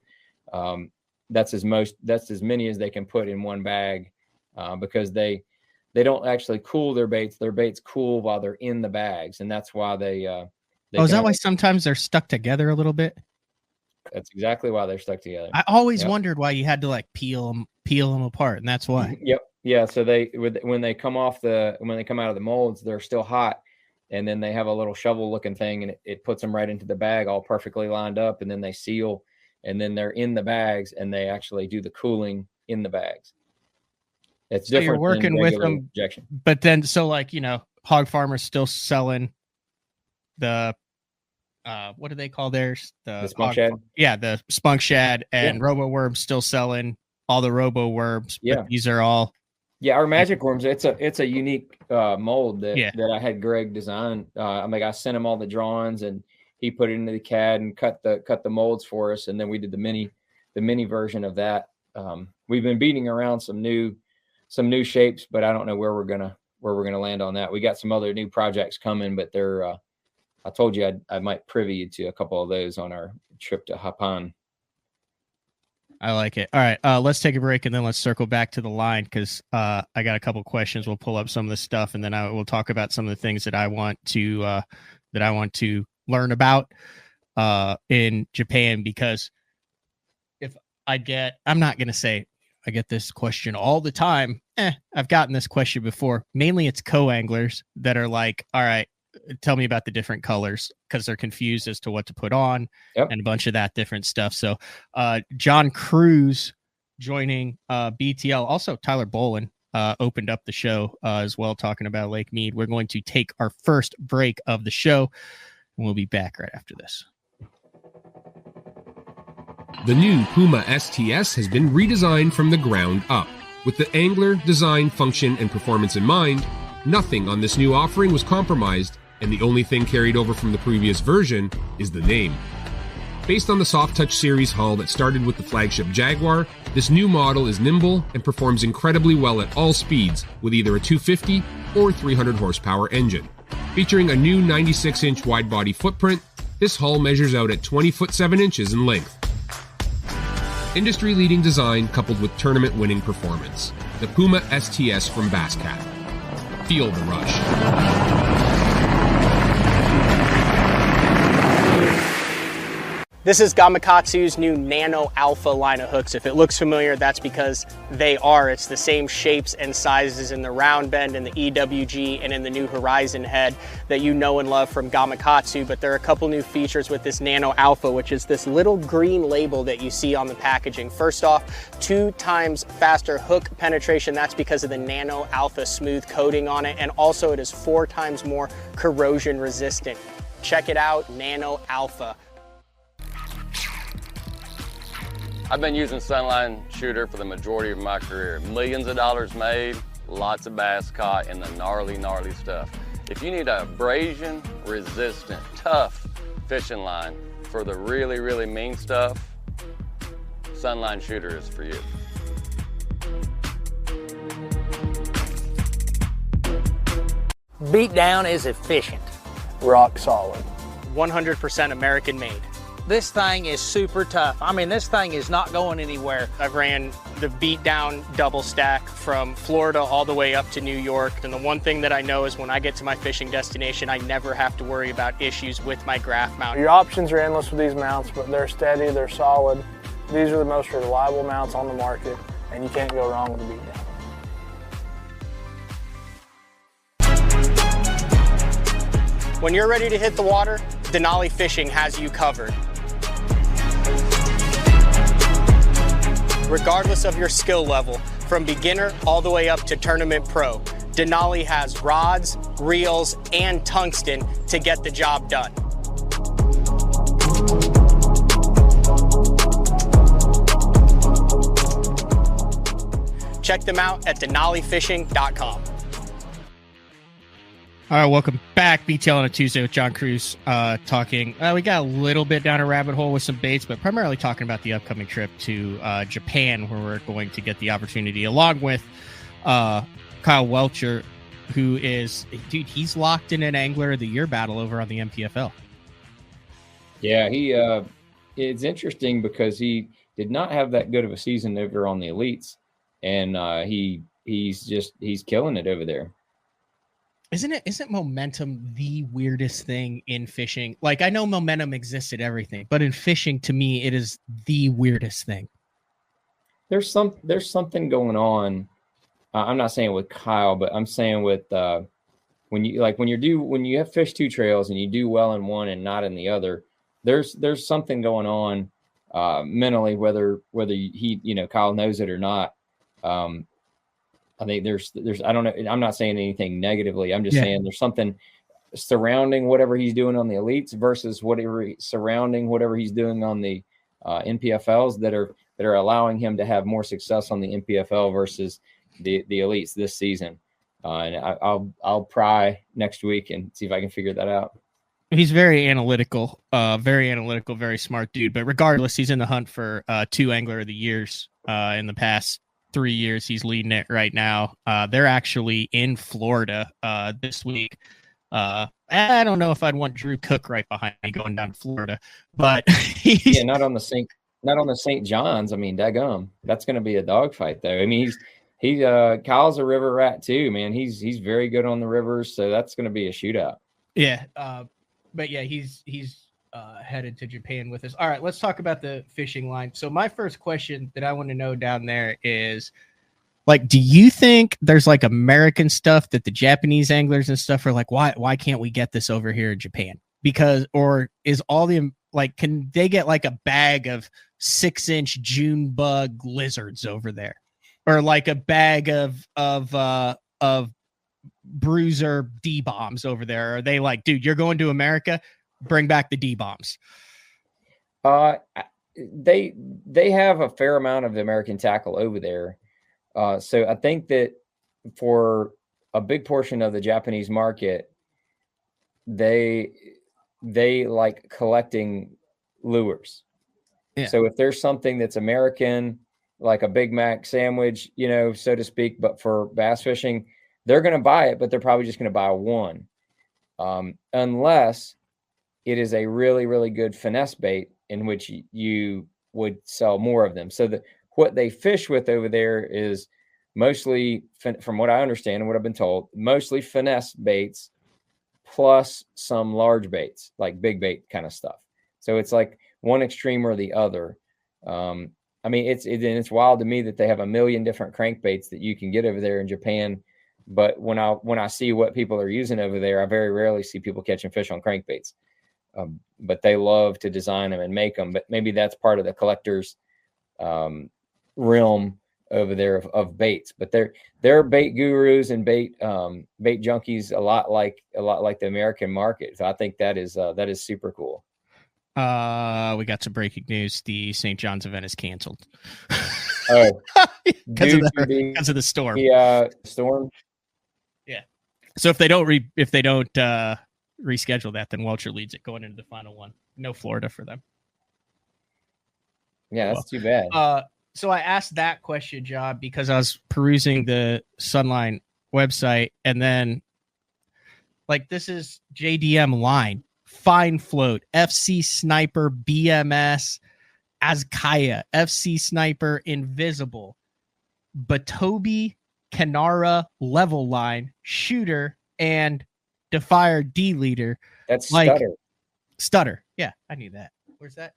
that's as many as they can put in one bag, because they don't actually cool their baits. Their baits cool while they're in the bags, and that's why they is that why sometimes they're stuck together a little bit? That's exactly why they're stuck together. I always wondered why you had to like peel them apart, and that's why. Yep. Yeah. So when they come out of the molds, they're still hot, and then they have a little shovel looking thing, and it puts them right into the bag, all perfectly lined up, and then they seal, and then they're in the bags, and they actually do the cooling in the bags. It's So different. you're working than with regular them, injection. but then so like Hog Farmer's still selling the what do they call theirs? The Spunk Shad? Yeah, the Spunk Shad, and Robo Worm's still selling all the Robo Worms. Yeah, but these are all. Yeah, our Magic Worms. It's a unique mold that Yeah. I had Greg design. I sent him all the drawings, and he put it into the CAD and cut the molds for us, and then we did the mini version of that. We've been beating around some new shapes, but I don't know where we're gonna land on that. We got some other new projects coming, but they're I told you I might privy you to a couple of those on our trip to Hapan. I like it. All right, let's take a break and then let's circle back to the line because I got a couple questions. We'll pull up some of the stuff and then we'll talk about some of the things that I want to learn about in Japan, because I'm not gonna say I get this question all the time. I've gotten this question before. Mainly it's co-anglers that are like, all right, tell me about the different colors, because they're confused as to what to put on. Yep. And a bunch of that different stuff. So John Cruz joining BTL. Also, Tyler Bolin opened up the show as well, talking about Lake Mead. We're going to take our first break of the show, and we'll be back right after this. The new Puma STS has been redesigned from the ground up. With the angler, design, function, and performance in mind, nothing on this new offering was compromised, and the only thing carried over from the previous version is the name. Based on the Soft Touch series hull that started with the flagship Jaguar, this new model is nimble and performs incredibly well at all speeds with either a 250 or 300 horsepower engine. Featuring a new 96-inch wide-body footprint, this hull measures out at 20 foot 7 inches in length. Industry-leading design coupled with tournament-winning performance. The Puma STS from Basscat. Feel the rush. This is Gamakatsu's new Nano Alpha line of hooks. If it looks familiar, that's because they are. It's the same shapes and sizes in the round bend and the EWG and in the new Horizon head that you know and love from Gamakatsu, but there are a couple new features with this Nano Alpha, which is this little green label that you see on the packaging. First off, 2 times faster hook penetration. That's because of the Nano Alpha smooth coating on it, and also it is 4 times more corrosion resistant. Check it out, Nano Alpha. I've been using Sunline Shooter for the majority of my career. Millions of dollars made, lots of bass caught, and the gnarly stuff. If you need a abrasion resistant, tough fishing line for the really mean stuff, Sunline Shooter is for you. Beatdown is efficient. Rock solid. 100% American made. This thing is super tough. I mean, this thing is not going anywhere. I've ran the Beatdown double stack from Florida all the way up to New York. And the one thing that I know is when I get to my fishing destination, I never have to worry about issues with my graph mount. Your options are endless with these mounts, but they're steady, they're solid. These are the most reliable mounts on the market, and you can't go wrong with the Beatdown. When you're ready to hit the water, Denali Fishing has you covered. Regardless of your skill level, from beginner all the way up to tournament pro, Denali has rods, reels, and tungsten to get the job done. Check them out at denalifishing.com. All right, welcome back. BTL on a Tuesday with John Cruz talking. We got a little bit down a rabbit hole with some baits, but primarily talking about the upcoming trip to Japan, where we're going to get the opportunity, along with Kyle Welcher, who is, dude, he's locked in an Angler of the Year battle over on the MPFL. Yeah, it's interesting because he did not have that good of a season over on the Elites, and he's killing it over there. Isn't momentum the weirdest thing in fishing? Like, I know momentum exists at everything, but in fishing, to me, it is the weirdest thing. There's something going on. I'm not saying with Kyle, but I'm saying with when you have fish two trails and you do well in one and not in the other, there's something going on mentally, whether Kyle knows it or not. I think there's I don't know. I'm not saying anything negatively. I'm just saying there's something surrounding whatever he's doing on the elites versus surrounding whatever he's doing on the NPFLs that are allowing him to have more success on the NPFL versus the elites this season. And I'll pry next week and see if I can figure that out. He's very analytical, very smart dude. But regardless, he's in the hunt for 2 Angler of the Years in the past 3 years. He's leading it right now. They're actually in Florida this week. I don't know if I'd want Drew Cook right behind me going down to Florida, but not on the St. John's. I mean, daggum, that's going to be a dogfight though. I mean, he's Kyle's a river rat too, man. He's very good on the rivers, so that's going to be a shootout. Yeah, but yeah, he's headed to Japan with us. All right, let's talk about the fishing line. So my first question that I want to know down there is, like, do you think there's like American stuff that the Japanese anglers and stuff are like, why can't we get this over here in Japan? Because, or is all the, like, can they get like a bag of 6-inch June bug lizards over there, or like a bag of bruiser D bombs over there? Are they like, dude, you're going to America, bring back the D bombs? They have a fair amount of the American tackle over there. So I think that for a big portion of the Japanese market, they like collecting lures. Yeah. So if there's something that's American, like a Big Mac sandwich, so to speak, but for bass fishing, they're going to buy it, but they're probably just going to buy one. Unless it is a really, really good finesse bait in which you would sell more of them. So what they fish with over there is mostly, from what I understand and what I've been told, mostly finesse baits plus some large baits, like big bait kind of stuff. So it's like one extreme or the other. I mean, it's wild to me that they have a million different crankbaits that you can get over there in Japan. But when I see what people are using over there, I very rarely see people catching fish on crankbaits. But they love to design them and make them. But maybe that's part of the collector's realm over there of baits. But they're bait gurus and bait junkies a lot like the American market. So I think that is super cool. We got some breaking news. The St. John's event is canceled. Oh, because of the storm. Yeah, storm. Yeah. So if they don't reschedule that, then Welcher leads it going into the final one. No Florida for them. Yeah, that's too bad. So I asked that question, John, because I was perusing the Sunline website, and then, like, this is JDM line, Fine Float, FC Sniper, BMS, Azkaya, FC Sniper, Invisible, Batobi, Kanara, Level Line, Shooter, and Defier D Leader. That's like Stutter. Yeah, I knew that. Where's that?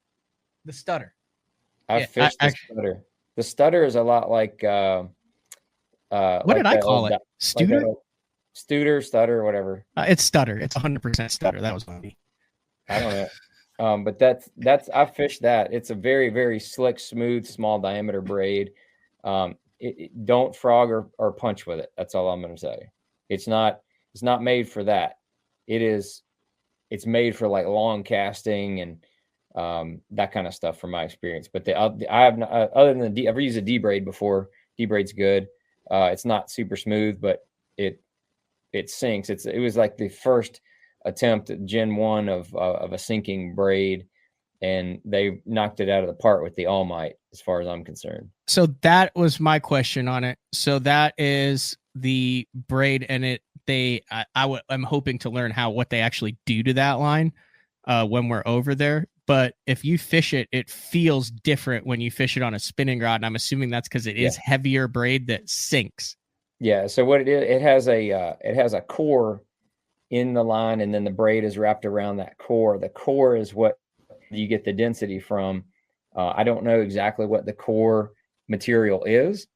The Stutter. I fished the Stutter. The Stutter is a lot like what did I call it? Stutter? Stutter, whatever. It's Stutter. It's 100% Stutter. That was funny. I don't know. But that's I fished that. It's a very, very slick, smooth, small diameter braid. Don't frog or punch with it. That's all I'm going to say. It's not made for that. It's made for like long casting and that kind of stuff from my experience. But I have not, other than I've used a D braid before. D braid's good. It's not super smooth, but it sinks. It was like the first attempt at Gen 1 of a sinking braid, and they knocked it out of the park with the All Might, as far as I'm concerned. So that was my question on it. So that is the braid, and I'm hoping to learn what they actually do to that line when we're over there. But if you fish it, it feels different when you fish it on a spinning rod, and I'm assuming that's because it is heavier braid that sinks. Yeah. So what it is, it has a core in the line, and then the braid is wrapped around that core. The core is what you get the density from. I don't know exactly what the core material is,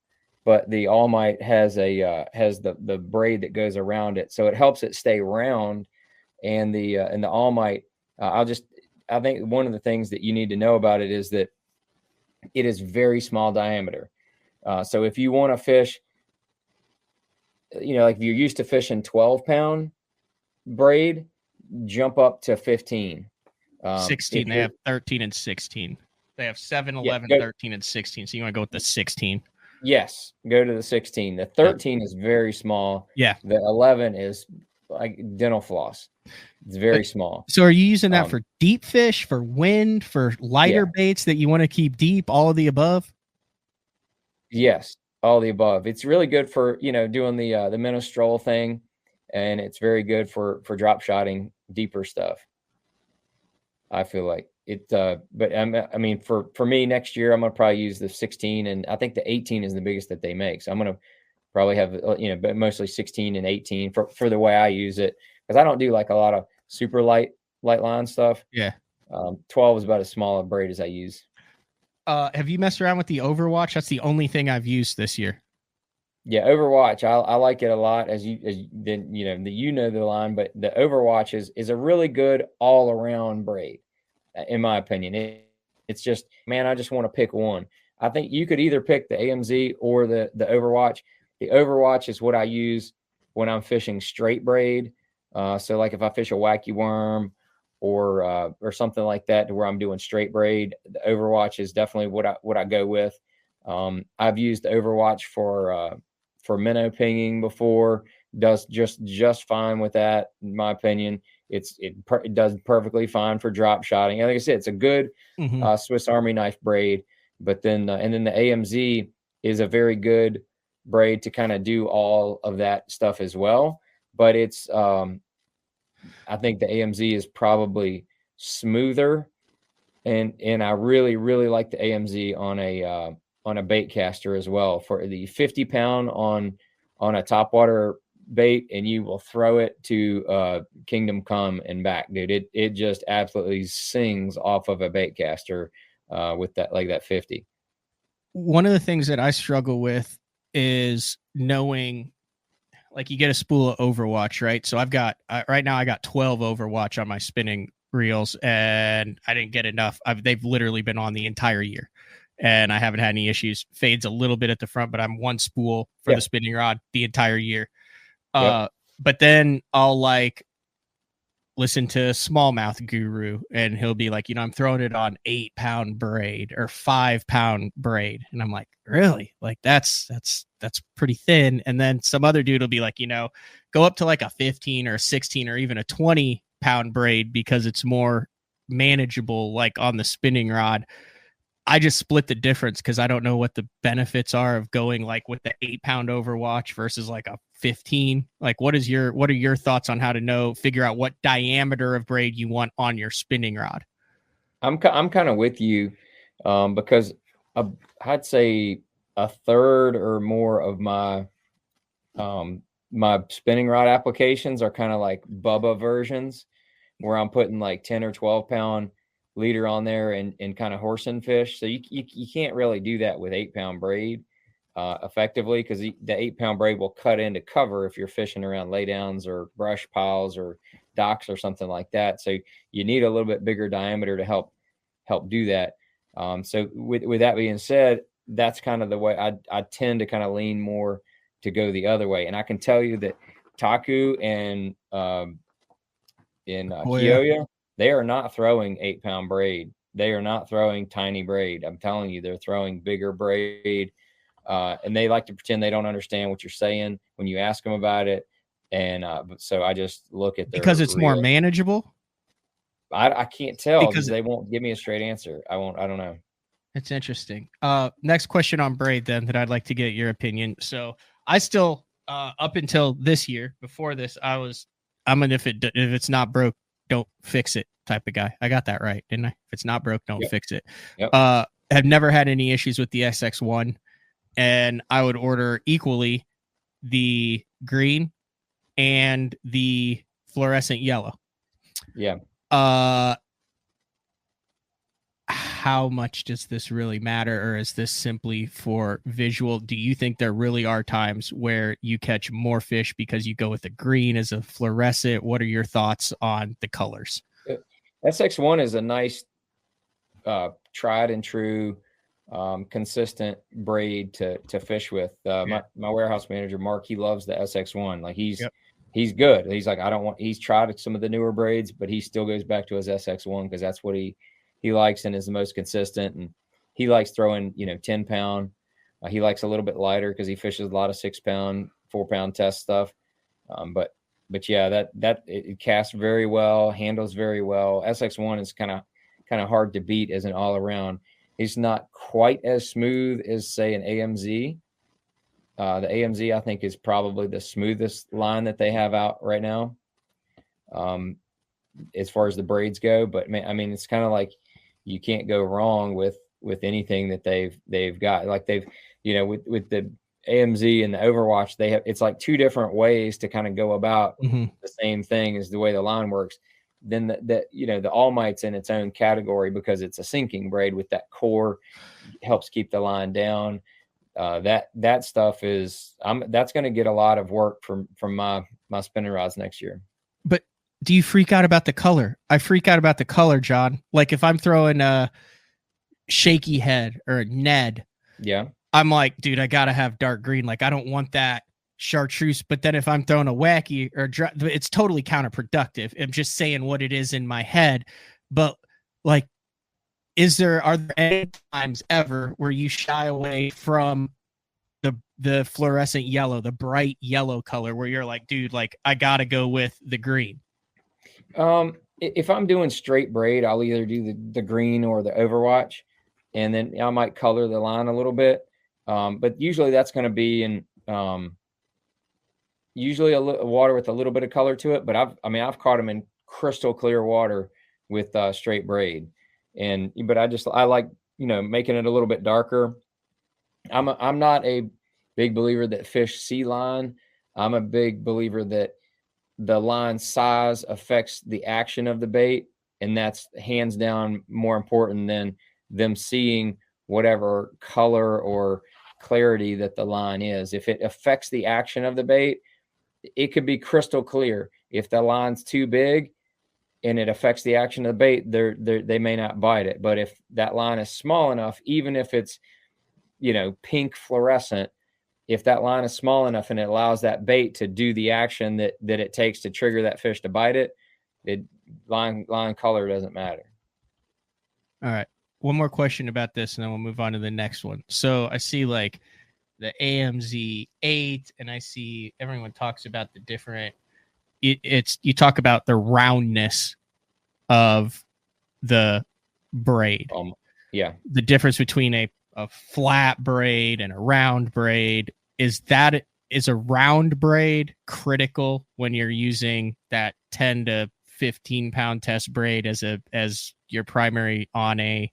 but the All Might has has the braid that goes around it, so it helps it stay round. And the All Might, I think one of the things that you need to know about it is that it is very small diameter. So if you want to fish, like if you're used to fishing 12-pound braid, jump up to 15. 16. They have 13 and 16. They have 7, 11, 13, and 16. So you want to go with the 16? Yes, go to the 16. The 13 is very small. Yeah. The 11 is like dental floss. It's very small. So are you using that for deep fish, for wind, for lighter baits that you want to keep deep, all of the above? Yes, all the above. It's really good for, doing the minestrol thing, and it's very good for drop shotting deeper stuff. I feel like it, but I mean, for me next year, I'm going to probably use the 16, and I think the 18 is the biggest that they make. So I'm going to probably have, but mostly 16 and 18 for the way I use it. Cause I don't do like a lot of super light line stuff. Yeah. 12 is about as small a braid as I use. Have you messed around with the Overwatch? That's the only thing I've used this year. Yeah. Overwatch. I like it a lot as the line, but the Overwatch is a really good all around braid. In my opinion, it's just, man, I just want to pick one. I think you could either pick the AMZ or the Overwatch. The Overwatch is what I use when I'm fishing straight braid. So like if I fish a wacky worm or something like that to where I'm doing straight braid, the Overwatch is definitely what I go with. I've used the Overwatch for minnow pinging before. Does just fine with that, in my opinion. It does perfectly fine for drop shotting. And like I said, it's a good Swiss Army knife braid. But then and then the AMZ is a very good braid to kind of do all of that stuff as well. But it's I think the AMZ is probably smoother, and I really, really like the AMZ on a bait caster as well. For the 50-pound on a topwater bait, and you will throw it to Kingdom Come and back, dude. It just absolutely sings off of a bait caster with that 50. One of the things that I struggle with is knowing, like, you get a spool of Overwatch, right? So I've got right now I got 12 Overwatch on my spinning reels, and I didn't get enough. They've literally been on the entire year, and I haven't had any issues. Fades a little bit at the front, but I'm one spool for the spinning rod the entire year. But then I'll like listen to Smallmouth Guru, and he'll be like, I'm throwing it on 8-pound braid or 5-pound braid, and I'm like, really? Like that's pretty thin. And then some other dude will be like, go up to like a 15 or 16 or even a 20-pound braid because it's more manageable, like on the spinning rod. I just split the difference because I don't know what the benefits are of going like with the 8-pound Overwatch versus like a 15. Like, what are your thoughts on how to figure out what diameter of braid you want on your spinning rod? I'm kind of with you because I'd say a third or more of my my spinning rod applications are kind of like Bubba versions, where I'm putting like 10 or 12-pound leader on there and kind of horsing fish. So you can't really do that with 8-pound braid effectively, because the 8-pound braid will cut into cover if you're fishing around laydowns or brush piles or docks or something like that. So you need a little bit bigger diameter to help do that. So with that being said, that's kind of the way I tend to kind of lean more to go the other way. And I can tell you that Taku and Kiyoya, they are not throwing 8-pound braid. They are not throwing tiny braid. I'm telling you, they're throwing bigger braid. And they like to pretend they don't understand what you're saying when you ask them about it. And so I just look at their because it's more manageable. I can't tell because they won't give me a straight answer. I don't know. It's interesting. Next question on braid then that I'd like to get your opinion. So I still, up until this year, before this, I'm an if it's not broke, don't fix it type of guy. I got that right, didn't I? If it's not broke, don't fix it. Yep. Have never had any issues with the SX1, and I would order equally the green and the fluorescent yellow. Yeah. how much does this really matter, or is this simply for visual? Do you think there really are times where you catch more fish because you go with a green as a fluorescent? What are your thoughts on the colors? SX1 is a nice, tried and true, consistent braid to fish with. My warehouse manager, Mark, he loves the SX1. Like he's good. He's like, he's tried some of the newer braids, but he still goes back to his SX1 because that's what he likes and is the most consistent. And he likes throwing, 10 pound. He likes a little bit lighter because he fishes a lot of 6 pound, 4 pound test stuff. But yeah, it casts very well, handles very well. SX1 is kind of hard to beat as an all around. It's not quite as smooth as, say, an AMZ. The AMZ, I think, is probably the smoothest line that they have out right now, as far as the braids go. But I mean, it's kind of like you can't go wrong with anything that they've got. Like they've, with the AMZ and the Overwatch, it's like two different ways to kind of go about the same thing as the way the line works. Then the All Might's in its own category because it's a sinking braid with that core, helps keep the line down. That stuff that's going to get a lot of work from my spinning rods next year. But do you freak out about the color? I freak out about the color, John. Like if I'm throwing a shaky head or a Ned, yeah, I'm like, dude, I gotta have dark green. Like I don't want that chartreuse. But then if I'm throwing a wacky or it's totally counterproductive. I'm just saying what it is in my head. But like, are there any times ever where you shy away from the fluorescent yellow, the bright yellow color, where you're like, dude, like I gotta go with the green? If I'm doing straight braid, I'll either do the green or the Overwatch, and then I might color the line a little bit. But usually that's going to be in usually water with a little bit of color to it. But I've caught them in crystal clear water with straight braid, but I like making it a little bit darker. I'm not a big believer that fish see line. I'm a big believer that the line size affects the action of the bait, and that's hands down more important than them seeing whatever color or clarity that the line is. If it affects the action of the bait, it could be crystal clear. If the line's too big and it affects the action of the bait, they may not bite it. But if that line is small enough, even if it's pink fluorescent, if that line is small enough and it allows that bait to do the action that it takes to trigger that fish to bite it, line color doesn't matter. All right. One more question about this, and then we'll move on to the next one. So I see like the AMZ 8, and I see everyone talks about the different. You talk about the roundness of the braid. Yeah. The difference between a flat braid and a round braid is a round braid critical when you're using that 10 to 15 pound test braid as your primary on a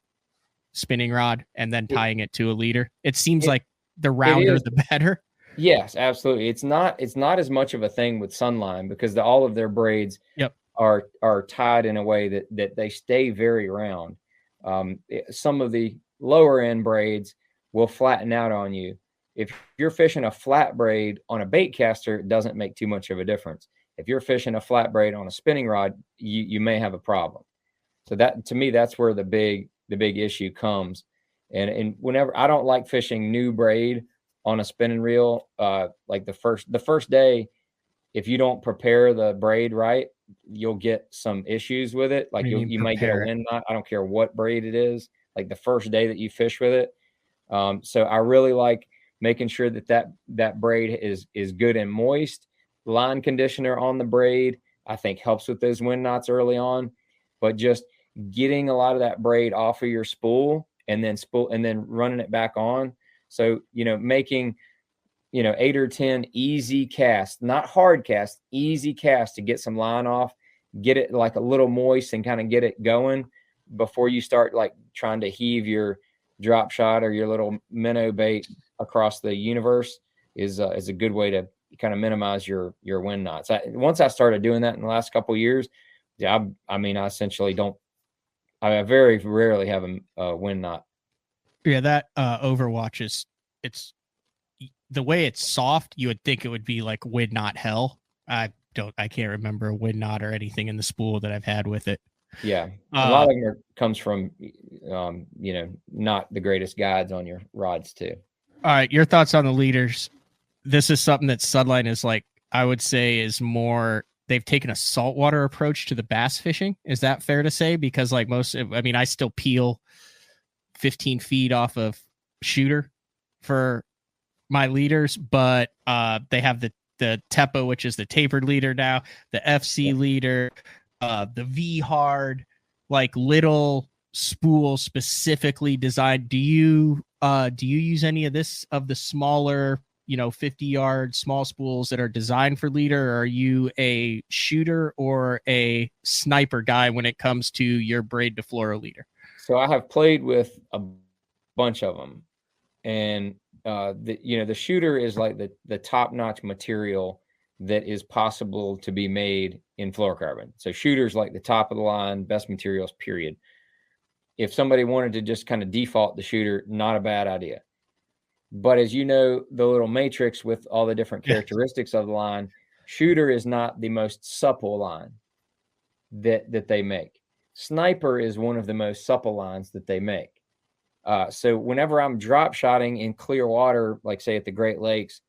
spinning rod and then tying it to a leader? It seems like the rounder the better. Yes, absolutely. It's not as much of a thing with Sunline because all of their braids are tied in a way that they stay very round. Some of the lower end braids will flatten out on you. If you're fishing a flat braid on a bait caster, it doesn't make too much of a difference. If you're fishing a flat braid on a spinning rod, you may have a problem. So that, to me, that's where the big issue comes. And whenever I don't like fishing new braid on a spinning reel, like the first day, if you don't prepare the braid right, you'll get some issues with it. Like you might get a wind knot. I don't care what braid it is. Like the first day that you fish with it. So I really like making sure that braid is good and moist. Line conditioner on the braid, I think, helps with those wind knots early on. But just getting a lot of that braid off of your spool and then running it back on. So, making, 8 or 10 easy casts, not hard casts, easy casts to get some line off, get it like a little moist and kind of get it going before you start like trying to heave your drop shot or your little minnow bait across the universe is a good way to kind of minimize your wind knots. Once I started doing that in the last couple of years, I essentially don't I very rarely have a wind knot. Yeah, that Overwatch it's the way it's soft, you would think it would be like wind knot hell. I can't remember a wind knot or anything in the spool that I've had with it. Yeah. A lot of them comes from, not the greatest guides on your rods too. All right. Your thoughts on the leaders. This is something that Sunline is like, I would say is more, they've taken a saltwater approach to the bass fishing. Is that fair to say? Because like I still peel 15 feet off of shooter for my leaders, but they have the Tepo, which is the tapered leader now, the FC leader, the V hard, like little spool specifically designed. Do you use any of the smaller, 50-yard small spools that are designed for leader? Or are you a shooter or a sniper guy when it comes to your braid to fluoro leader? So I have played with a bunch of them, and the shooter is like the top-notch material that is possible to be made in fluorocarbon. So shooter's like the top of the line, best materials, period. If somebody wanted to just kind of default the shooter, not a bad idea. But as you know, the little matrix with all the different characteristics of the line, shooter is not the most supple line that they make. Sniper is one of the most supple lines that they make. So whenever I'm drop shotting in clear water, like say at the Great Lakes,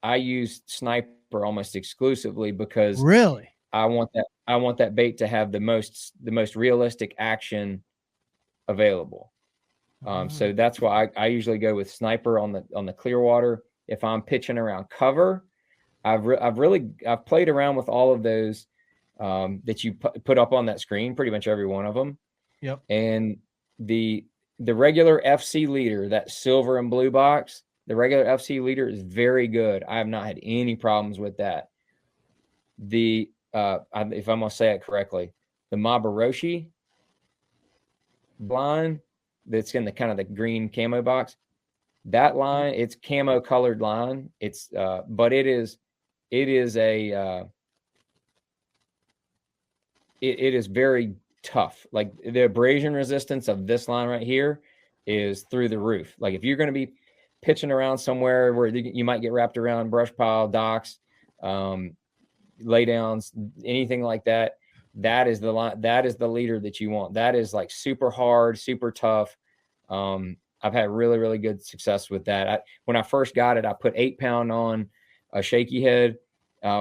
I use Sniper almost exclusively because really I want that bait to have the most realistic action available. So that's why I usually go with Sniper on the clear water. If I'm pitching around cover, I've played around with all of those that you put up on that screen, pretty much every one of them. Yep. And the regular FC leader, that silver and blue box, the regular FC leader is very good. I have not had any problems with that. If I'm going to say it correctly, the Mabaroshi line that's in the kind of the green camo box, that line, it's camo colored line. It's but it is very tough. Like the abrasion resistance of this line right here is through the roof. Like if you're going to be pitching around somewhere where you might get wrapped around brush pile, docks, laydowns, anything like that, that is the line. That is the leader that you want. That is like super hard, super tough. I've had really, really good success with that. When I first got it, I put 8-pound on a shaky head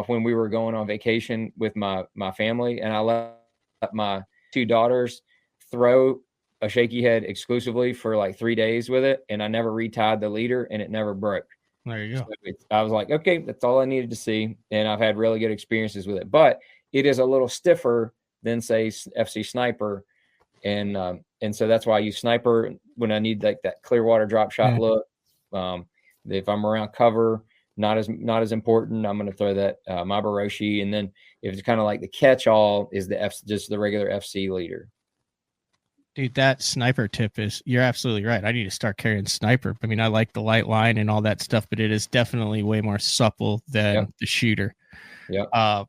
when we were going on vacation with my family, and I let my 2 daughters throw a shaky head exclusively for like 3 days with it, and I never retied the leader, and it never broke. There you go. So I was like, okay, that's all I needed to see, and I've had really good experiences with it. But it is a little stiffer than say FC Sniper, and so that's why I use Sniper when I need like that clear water drop shot look. If I'm around cover, not as important, I'm going to throw that Mabaroshi, and then if it's kind of like the catch-all is just the regular FC leader. Dude, that Sniper tip you're absolutely right. I need to start carrying Sniper. I mean, I like the light line and all that stuff, but it is definitely way more supple than the shooter. Yeah.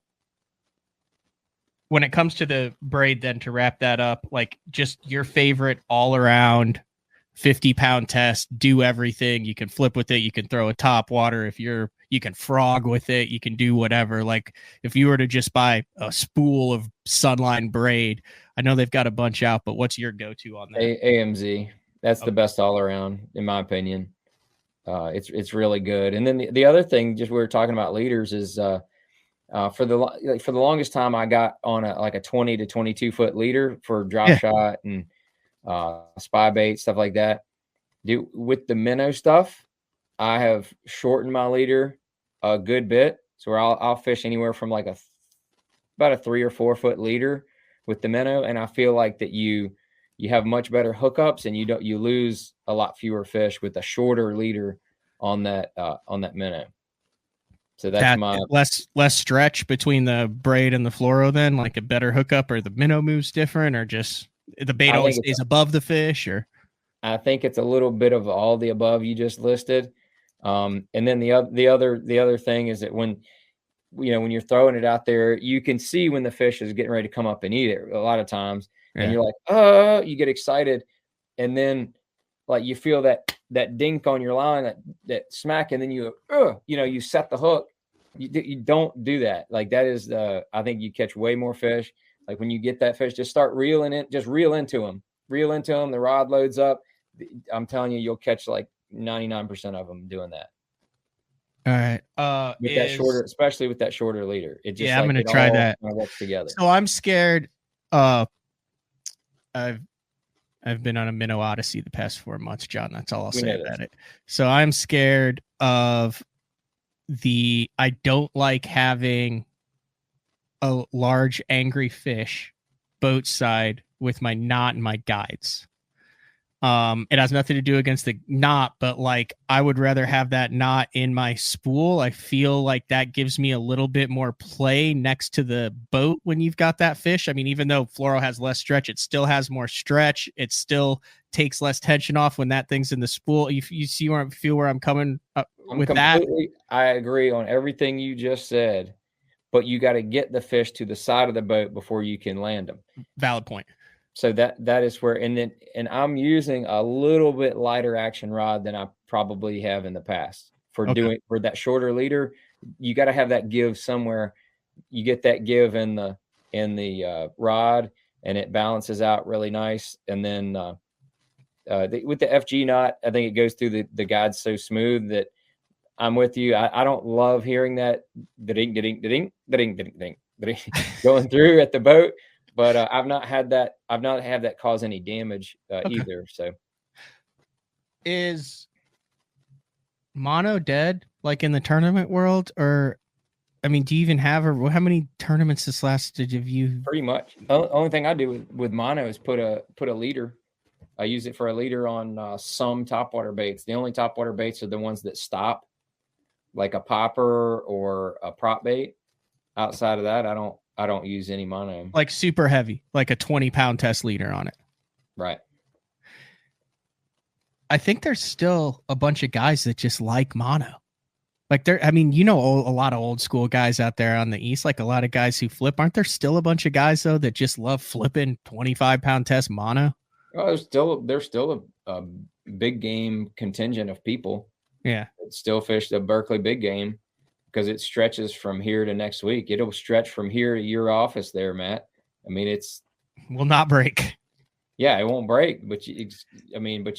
When it comes to the braid, then to wrap that up, like just your favorite all around 50-pound test, do everything. You can flip with it. You can throw a top water. You can frog with it. You can do whatever. Like if you were to just buy a spool of Sunline braid, I know they've got a bunch out, but what's your go-to on that? AMZ. That's the best all around, in my opinion. It's really good. And then the other thing, just we were talking about leaders, is for the longest time I got on a 20 to 22 foot leader for drop shot and spy bait, stuff like that. With the minnow stuff, I have shortened my leader a good bit, so I'll fish anywhere from like about a 3 or 4 foot leader with the minnow, and I feel like that you have much better hookups, and you lose a lot fewer fish with a shorter leader on that minnow. So that's my less stretch between the braid and the fluoro. Then like a better hookup, or the minnow moves different, or just the bait always stays above the fish, or I think it's a little bit of all the above you just listed. And then the other thing is that when you're throwing it out there, you can see when the fish is getting ready to come up and eat it a lot of times. and you're like, you get excited, and then like you feel that dink on your line, that smack, and then you set the hook. You don't do that. Like that is I think you catch way more fish. Like when you get that fish, just start reeling it, just reel into them. The rod loads up. I'm telling you, you'll catch like 99% of them doing that. All right. With that shorter, especially with that shorter leader. It just I'm gonna try that. Kind of works together. So I'm scared. I've been on a minnow odyssey the past 4 months, John. That's all I'll say about it. So I'm scared of I don't like having a large angry fish boat side with my knot and my guides. It has nothing to do against the knot, but like I would rather have that knot in my spool. I feel like that gives me a little bit more play next to the boat when you've got that fish. I mean, even though fluoro has less stretch, it still has more stretch. It still takes less tension off when that thing's in the spool. You see where I'm coming with that? I agree on everything you just said, but you got to get the fish to the side of the boat before you can land them. Valid point. So that is where, and I'm using a little bit lighter action rod than I probably have in the past for that shorter leader. You got to have that give somewhere. You get that give in the rod, and it balances out really nice. And then with the FG knot, I think it goes through the guide so smooth that I'm with you. I don't love hearing that ding going through at the boat. But I've not had that cause any damage either. So, is mono dead like in the tournament world, or I mean, do you even have how many tournaments this lasted? Have you? Pretty much. Only thing I do with mono is put a leader. I use it for a leader on some topwater baits. The only topwater baits are the ones that stop, like a popper or a prop bait. Outside of that, I don't use any mono. Like super heavy, like a 20-pound test leader on it. Right. I think there's still a bunch of guys that just like mono. Like a lot of old school guys out there on the East, like a lot of guys who flip. Aren't there still a bunch of guys though that just love flipping 25-pound test mono? Well, there's still a big game contingent of people. Yeah. That still fish the Berkeley big game. Because it stretches from here to next week. It'll stretch from here to your office there, Matt. I mean, will not break. Yeah, it won't break, but you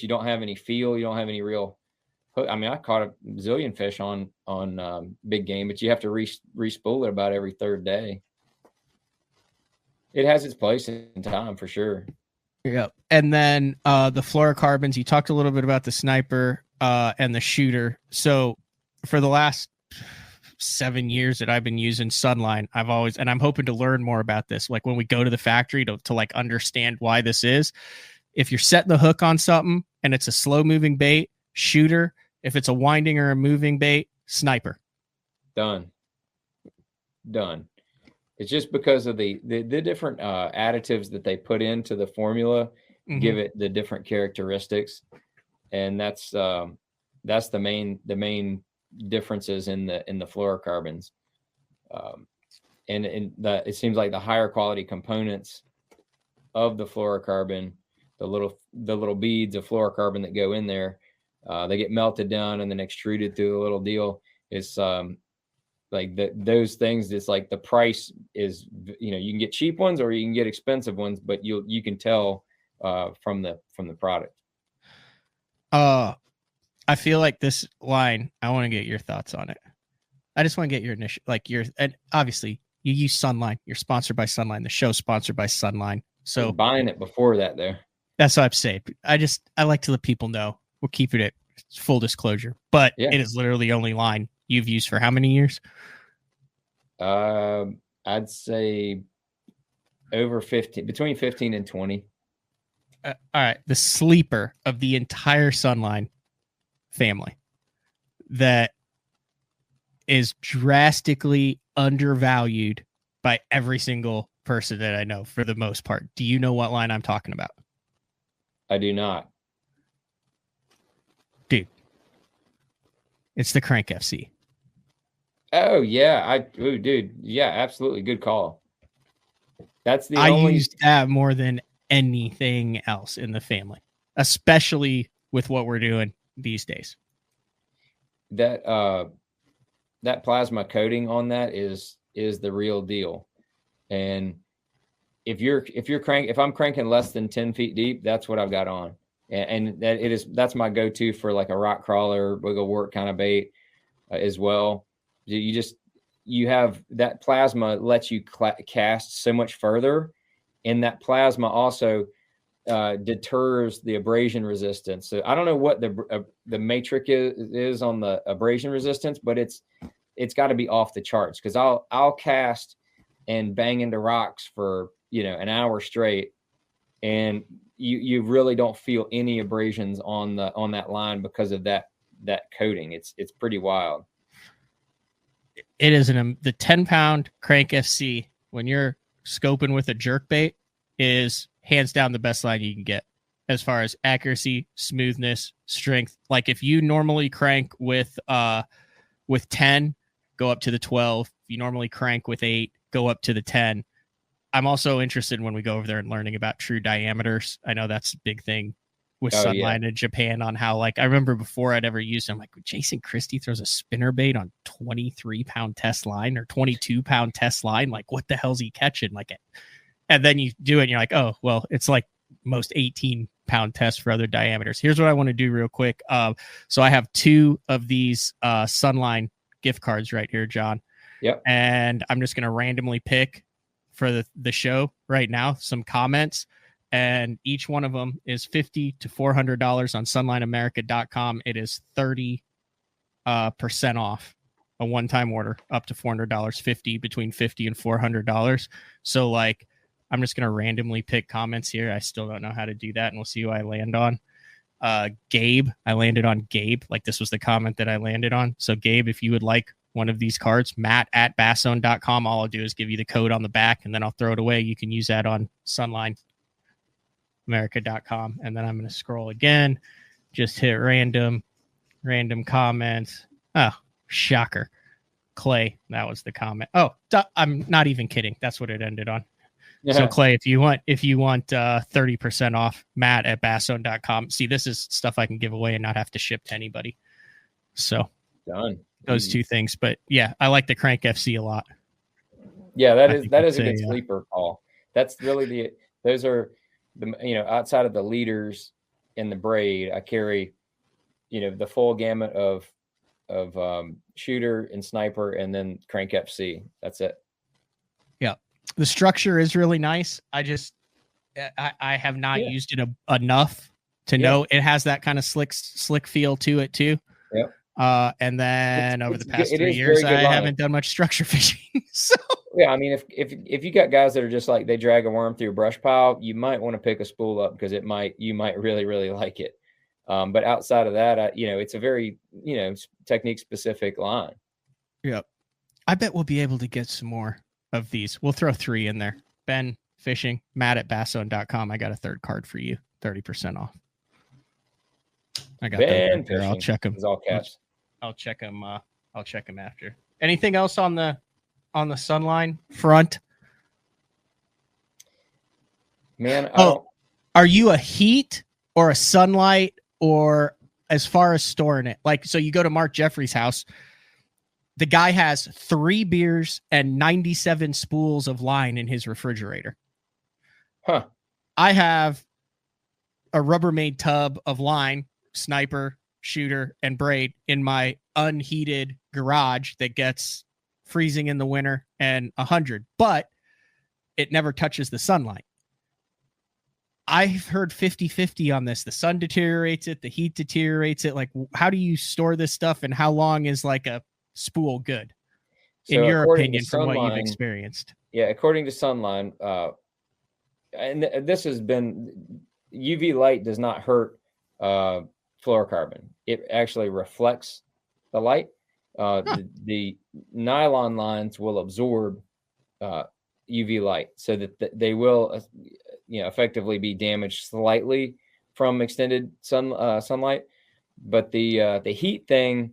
don't have any feel. You don't have any real. I mean, I caught a zillion fish on big game, but you have to re-spool it about every third day. It has its place in time for sure. Yeah, and then the fluorocarbons. You talked a little bit about the sniper and the shooter. So for the last 7 years that I've been using Sunline, I'm hoping to learn more about this. Like when we go to the factory to like understand why this is. If you're setting the hook on something and it's a slow moving bait, shooter. If it's a winding or a moving bait, sniper. Done. It's just because of the different additives that they put into the formula, give it the different characteristics, and that's the main differences in the fluorocarbons, and it seems like the higher quality components of the fluorocarbon, the little beads of fluorocarbon that go in there, they get melted down and then extruded through the little deal. It's like those things. It's like the price is, you can get cheap ones or you can get expensive ones, but you can tell from the product. I feel like this line, I want to get your thoughts on it. I just want to get your initial, and obviously you use Sunline. You're sponsored by Sunline. The show's sponsored by Sunline. So buying it before that there. That's what I'm saying. I like to let people know we're keeping it full disclosure, but It is literally the only line you've used for how many years? I'd say over 15, between 15 and 20. All right. The sleeper of the entire Sunline family that is drastically undervalued by every single person that I know for the most part. Do you know what line I'm talking about? I do not. Dude, it's the Crank FC. Oh yeah, dude, yeah, absolutely, good call. That's the I used that more than anything else in the family, especially with what we're doing these days. That plasma coating on that is the real deal. And if I'm cranking less than 10 feet deep, that's what I've got on. And that's my go-to for like a rock crawler, wiggle work kind of bait as well. You have that plasma lets you cast so much further, and that plasma also deters the abrasion resistance. So I don't know what the matrix is on the abrasion resistance, but it's got to be off the charts, because I'll cast and bang into rocks for an hour straight, and you really don't feel any abrasions on that line because of that coating. It's pretty wild. It is the 10-pound Crank FC, when you're scoping with a jerk bait, is hands down the best line you can get as far as accuracy, smoothness, strength. Like if you normally crank with 10, go up to the 12. If you normally crank with 8, go up to the 10. I'm also interested when we go over there and learning about true diameters. I know that's a big thing with Sunline in Japan, on how, like, I remember before I'd ever used them, like, Jason Christie throws a spinner bait on 23-pound test line or 22-pound test line. Like, what the hell's he catching? Like, and then you do it and you're like, oh, well, it's like most 18-pound tests for other diameters. Here's what I want to do real quick. So I have 2 of these Sunline gift cards right here, John. Yep. And I'm just going to randomly pick for the show right now some comments, and each one of them is $50 to $400 on sunlineamerica.com. It is 30% off a one-time order up to $400, between $50 and $400. So, like, I'm just going to randomly pick comments here. I still don't know how to do that, and we'll see who I land on. Gabe, I landed on Gabe. Like, this was the comment that I landed on. So, Gabe, if you would like one of these cards, matt@basszone.com. All I'll do is give you the code on the back, and then I'll throw it away. You can use that on sunlineamerica.com. And then I'm going to scroll again, just hit random comments. Oh, shocker. Clay, that was the comment. Oh, I'm not even kidding. That's what it ended on. Yeah. So Clay, if you want 30% off, matt@basszone.com. See, this is stuff I can give away and not have to ship to anybody. So done. Those 2 things. But yeah, I like the Crank FC a lot. Yeah, that is a good sleeper call. That's really those are the, outside of the leaders and the braid, I carry, the full gamut of shooter and sniper, and then Crank FC. That's it. Yeah. The structure is really nice. I have not used it enough to know it has that kind of slick feel to it too. Yep. And then over the past 3 years, I haven't done much structure fishing. So yeah, I mean, if you got guys that are just like, they drag a worm through a brush pile, you might want to pick a spool up, because you might really, really like it. But outside of that, it's a very, technique specific line. Yep. I bet we'll be able to get some more of these. We'll throw 3 in there. Ben Fishing, matt@basszone.com. I got a 3rd card for you, 30% off. I got Ben Fishing. I'll check them. All caps. I'll check them. I'll check them after. Anything else on the Sunline front? Man, are you a Heat or a Sunlight, or as far as storing it? Like, so you go to Mark Jeffrey's house, the guy has 3 beers and 97 spools of line in his refrigerator. Huh. I have a Rubbermaid tub of line, sniper, shooter, and braid in my unheated garage that gets freezing in the winter and 100, but it never touches the sunlight. I've heard 50-50 on this. The sun deteriorates it, the heat deteriorates it. Like, how do you store this stuff, and how long is like a spool good, in your opinion, from what you've experienced? Yeah, according to Sunline, and this has been, UV light does not hurt fluorocarbon. It actually reflects the light. The nylon lines will absorb UV light, so that they will effectively be damaged slightly from extended sunlight. But the heat thing,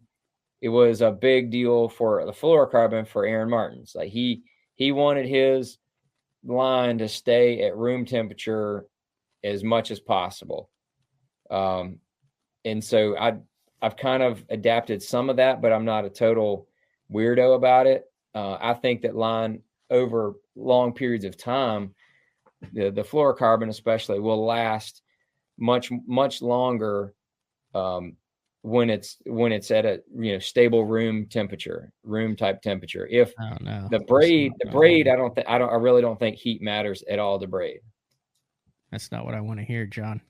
it was a big deal for the fluorocarbon for Aaron Martens. Like, he wanted his line to stay at room temperature as much as possible. And so I've kind of adapted some of that, but I'm not a total weirdo about it. I think that line over long periods of time, the fluorocarbon especially will last much longer when it's at a stable room type temperature. If the braid, I really don't think heat matters at all to braid. That's not what I want to hear, John.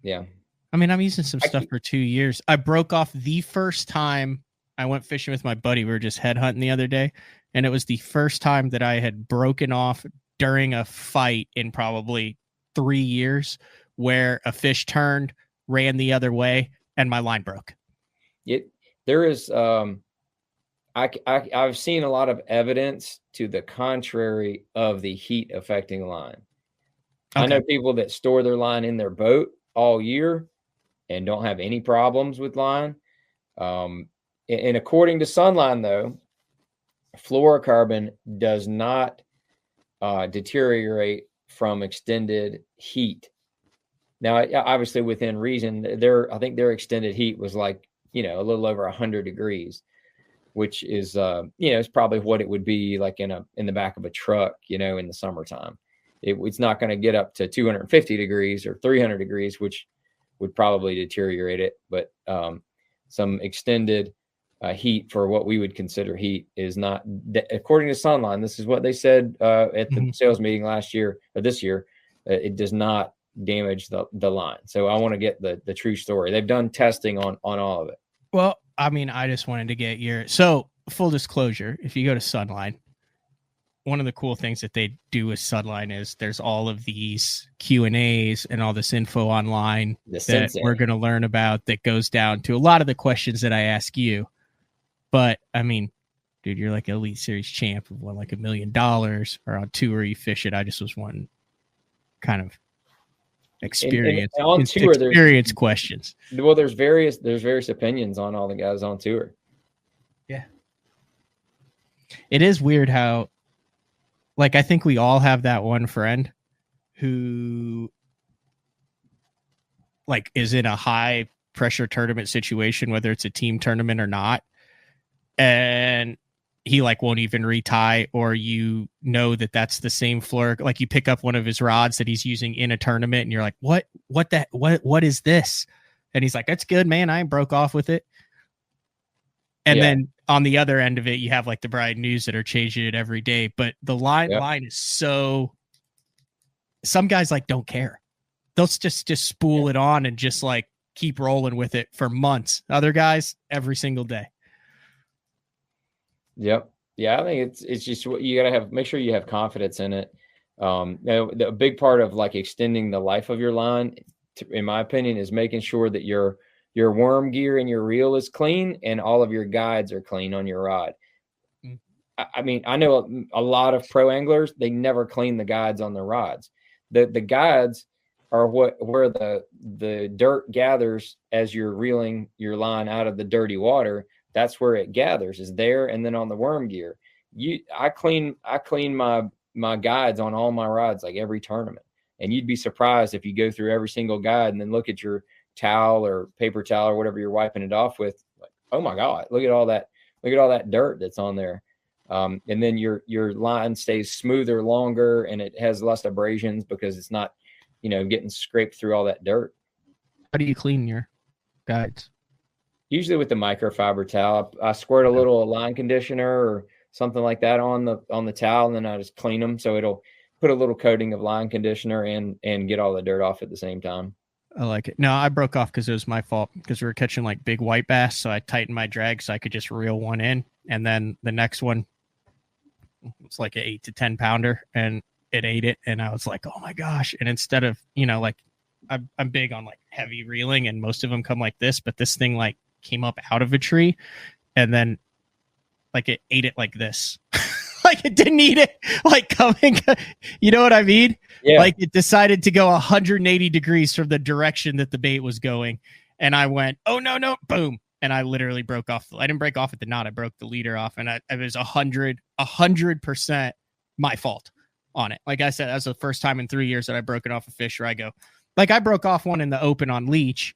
Yeah. I mean, I'm using some stuff for 2 years. I broke off the first time I went fishing with my buddy. We were just head hunting the other day, and it was the first time that I had broken off during a fight in probably 3 years, where a fish turned, ran the other way, and my line broke. There is, I've seen a lot of evidence to the contrary of the heat affecting line. Okay. I know people that store their line in their boat all year and don't have any problems with line. And according to Sunline, though, fluorocarbon does not deteriorate from extended heat. Now, obviously, within reason, I think their extended heat was like, a little over 100 degrees, which is, it's probably what it would be like in the back of a truck, in the summertime. It's not going to get up to 250 degrees or 300 degrees, which would probably deteriorate it. But some extended heat for what we would consider heat is not, according to Sunline, this is what they said at the sales meeting last year or this year. It does not damage the line. So I want to get the true story. They've done testing on all of it. Well, I mean, I just wanted to get so full disclosure, if you go to Sunline, one of the cool things that they do with Sunline is there's all of these Q&As and all this info online that we're going to learn about that goes down to a lot of the questions that I ask you. But I mean, dude, you're like an Elite Series champ of won like $1 million or on tour you fish it. I just was one kind of experience and on tour, experience questions. Well, there's various opinions on all the guys on tour. Yeah. It is weird how, like, I think we all have that one friend who, like, is in a high pressure tournament situation, whether it's a team tournament or not, and he like won't even retie, or that's the same fluor. Like, you pick up one of his rods that he's using in a tournament, and you're like, what is this? And he's like, that's good, man. I ain't broke off with it. And then on the other end of it, you have like the Bride News that are changing it every day. But the line is so, some guys like don't care. They'll just spool it on and just like keep rolling with it for months. Other guys, every single day. Yep. Yeah. I think it's just what you got to make sure you have confidence in it. A big part of like extending the life of your line, in my opinion, is making sure that your worm gear and your reel is clean and all of your guides are clean on your rod. I mean, I know a lot of pro anglers, they never clean the guides on their rods. The guides are where the dirt gathers as you're reeling your line out of the dirty water. That's where it gathers, is there. And then on the worm gear, I clean my guides on all my rods, like every tournament. And you'd be surprised if you go through every single guide and then look at your towel or paper towel or whatever you're wiping it off with, like, oh my God, look at all that dirt that's on there. And then your line stays smoother longer and it has less abrasions because it's not, getting scraped through all that dirt. How do you clean your guides? Usually with the microfiber towel. I squirt a little line conditioner or something like that on the towel, and then I just clean them. So it'll put a little coating of line conditioner and get all the dirt off at the same time. I like it. No, I broke off because it was my fault, because we were catching like big white bass. So I tightened my drag so I could just reel one in. And then the next one was like an 8 to 10 pounder and it ate it. And I was like, oh my gosh. And instead of, like I'm big on like heavy reeling and most of them come like this, but this thing like came up out of a tree and then like it ate it like this. Like it didn't eat it like coming, you know what I mean? Yeah. Like it decided to go 180 degrees from the direction that the bait was going. And I went, oh no, boom. And I literally broke off. I didn't break off at the knot. I broke the leader off, and it was 100% my fault on it. Like I said, that's the first time in 3 years that I broke it off a fish where I go, like I broke off one in the open on leech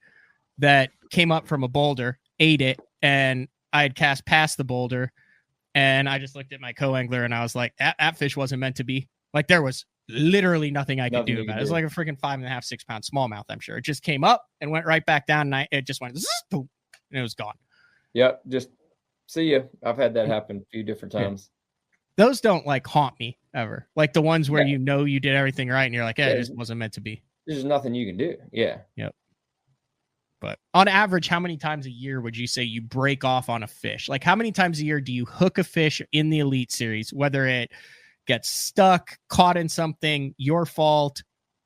that came up from a boulder, ate it, and I had cast past the boulder, and I just looked at my co-angler and I was like, that fish wasn't meant to be. Like there was literally nothing I could do about it. It was like a freaking 5.5, 6 pound smallmouth, I'm sure. It just came up and went right back down, and it just went zzz, boom, and it was gone. Yep, just see you. I've had that happen a few different times. Those don't like haunt me ever. Like the ones where you know you did everything right and you're like, it just wasn't meant to be. There's nothing you can do. Yeah. Yep. But on average, how many times a year would you say you break off on a fish? Like how many times a year do you hook a fish in the Elite Series, whether it gets stuck, caught in something, your fault,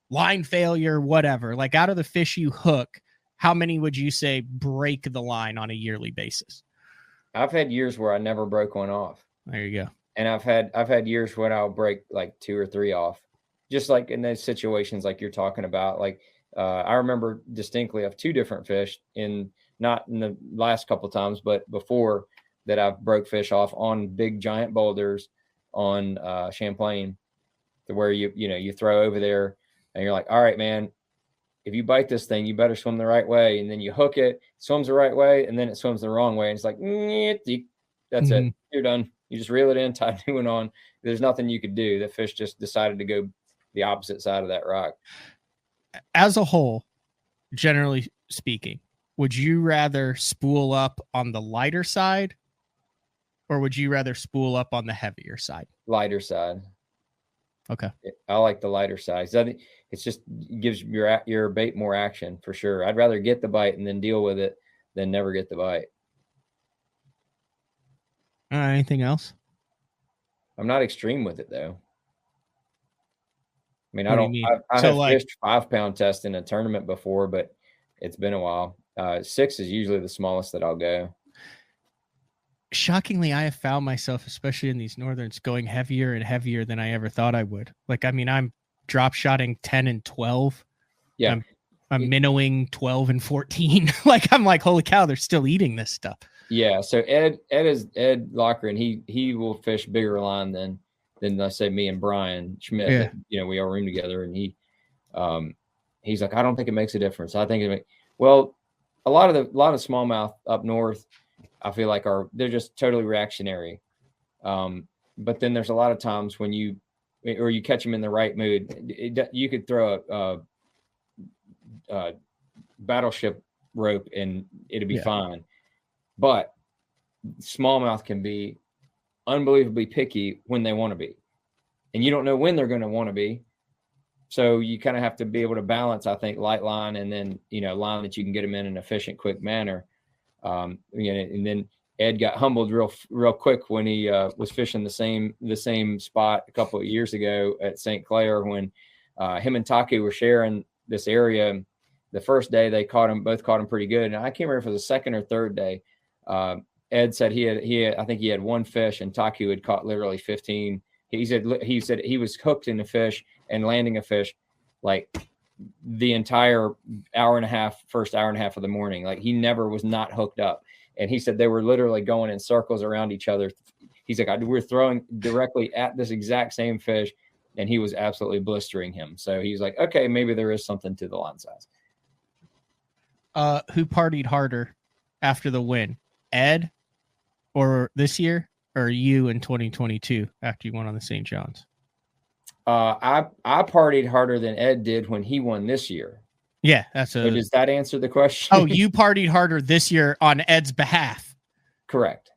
line failure, whatever? Like out of the fish you hook, how many would you say break the line on a yearly basis? I've had years where I never broke one off. There you go. And I've had years when I'll break like 2 or 3 off, just like in those situations like you're talking about. Like I remember distinctly of 2 different fish not in the last couple of times, but before that I've broke fish off on big giant boulders on Champlain, to where you throw over there and you're like, all right, man, if you bite this thing, you better swim the right way. And then you hook it, swims the right way, and then it swims the wrong way. And it's like, that's it. You're done. You just reel it in, tie a new one on. There's nothing you could do. The fish just decided to go the opposite side of that rock. As a whole, generally speaking, would you rather spool up on the lighter side or would you rather spool up on the heavier side? Lighter side. Okay. I like the lighter side. It's just gives your bait more action for sure. I'd rather get the bite and then deal with it than never get the bite. Anything else? I'm not extreme with it though. I mean, I have fished 5 pound test in a tournament before, but it's been a while. 6 is usually the smallest that I'll go. Shockingly, I have found myself, especially in these northerns, going heavier and heavier than I ever thought I would. Like, I mean, I'm drop shotting 10 and 12. Yeah. I'm minnowing 12 and 14. Like, I'm like, holy cow, they're still eating this stuff. Yeah. So Ed Locker, and he will fish bigger line than let's say me and Brian Schmidt. Yeah. We all room together, and he's like, I don't think it makes a difference. I think well, a lot of smallmouth up north, I feel like they're just totally reactionary. But then there's a lot of times when you catch them in the right mood, you could throw a battleship rope and it'll be fine. But smallmouth can be unbelievably picky when they want to be, and you don't know when they're going to want to be. So you kind of have to be able to balance, I think, light line and then, line that you can get them in an efficient, quick manner. And then Ed got humbled real quick when he was fishing the same spot a couple of years ago at St. Clair when him and Taku were sharing this area. The first day they both caught him pretty good. And I can't remember if it was the second or third day. Ed said I think he had 1 fish and Taku had caught literally 15. He said he was hooked in a fish and landing a fish like the entire first hour and a half of the morning. Like he never was not hooked up. And he said they were literally going in circles around each other. He's like, we're throwing directly at this exact same fish, and he was absolutely blistering him. So he's like, okay, maybe there is something to the line size. Who partied harder after the win, Ed or this year, or you in 2022 after you won on the St. John's? I partied harder than Ed did when he won this year. Yeah, so does that answer the question? Oh, you partied harder this year on Ed's behalf. Correct.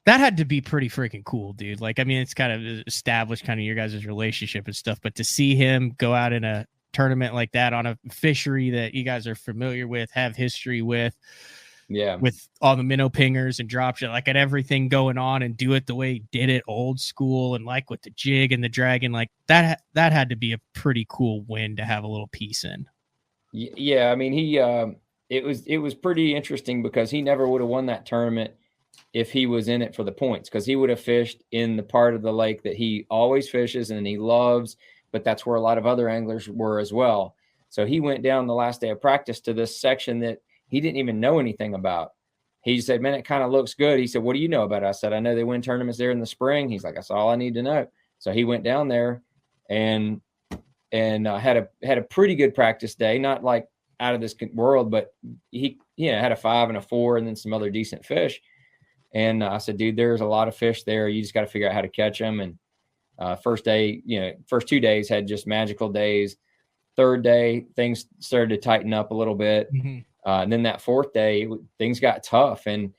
That had to be pretty freaking cool, dude. Like, I mean, it's kind of established kind of your guys' relationship and stuff, but to see him go out in a tournament like that on a fishery that you guys are familiar with, have history with, with all the minnow pingers and drop shot, like, at everything going on, and do it the way he did it, old school, and like with the jig and the dragon, like that had to be a pretty cool win to have a little piece in. Yeah, I mean, it was pretty interesting because he never would have won that tournament if he was in it for the points, because he would have fished in the part of the lake that he always fishes and he loves, but that's where a lot of other anglers were as well. So he went down the last day of practice to this section that he didn't even know anything about. He said, man, it kind of looks good. He said, what do you know about it? I said, I know they win tournaments there in the spring. He's like, that's all I need to know. So he went down there and had a pretty good practice day, not like out of this world, but he had a 5 and a 4 and then some other decent fish. And I said, dude, there's a lot of fish there. You just got to figure out how to catch them. And first day, first 2 days had just magical days. Third day, things started to tighten up a little bit. And then that fourth day, things got tough. And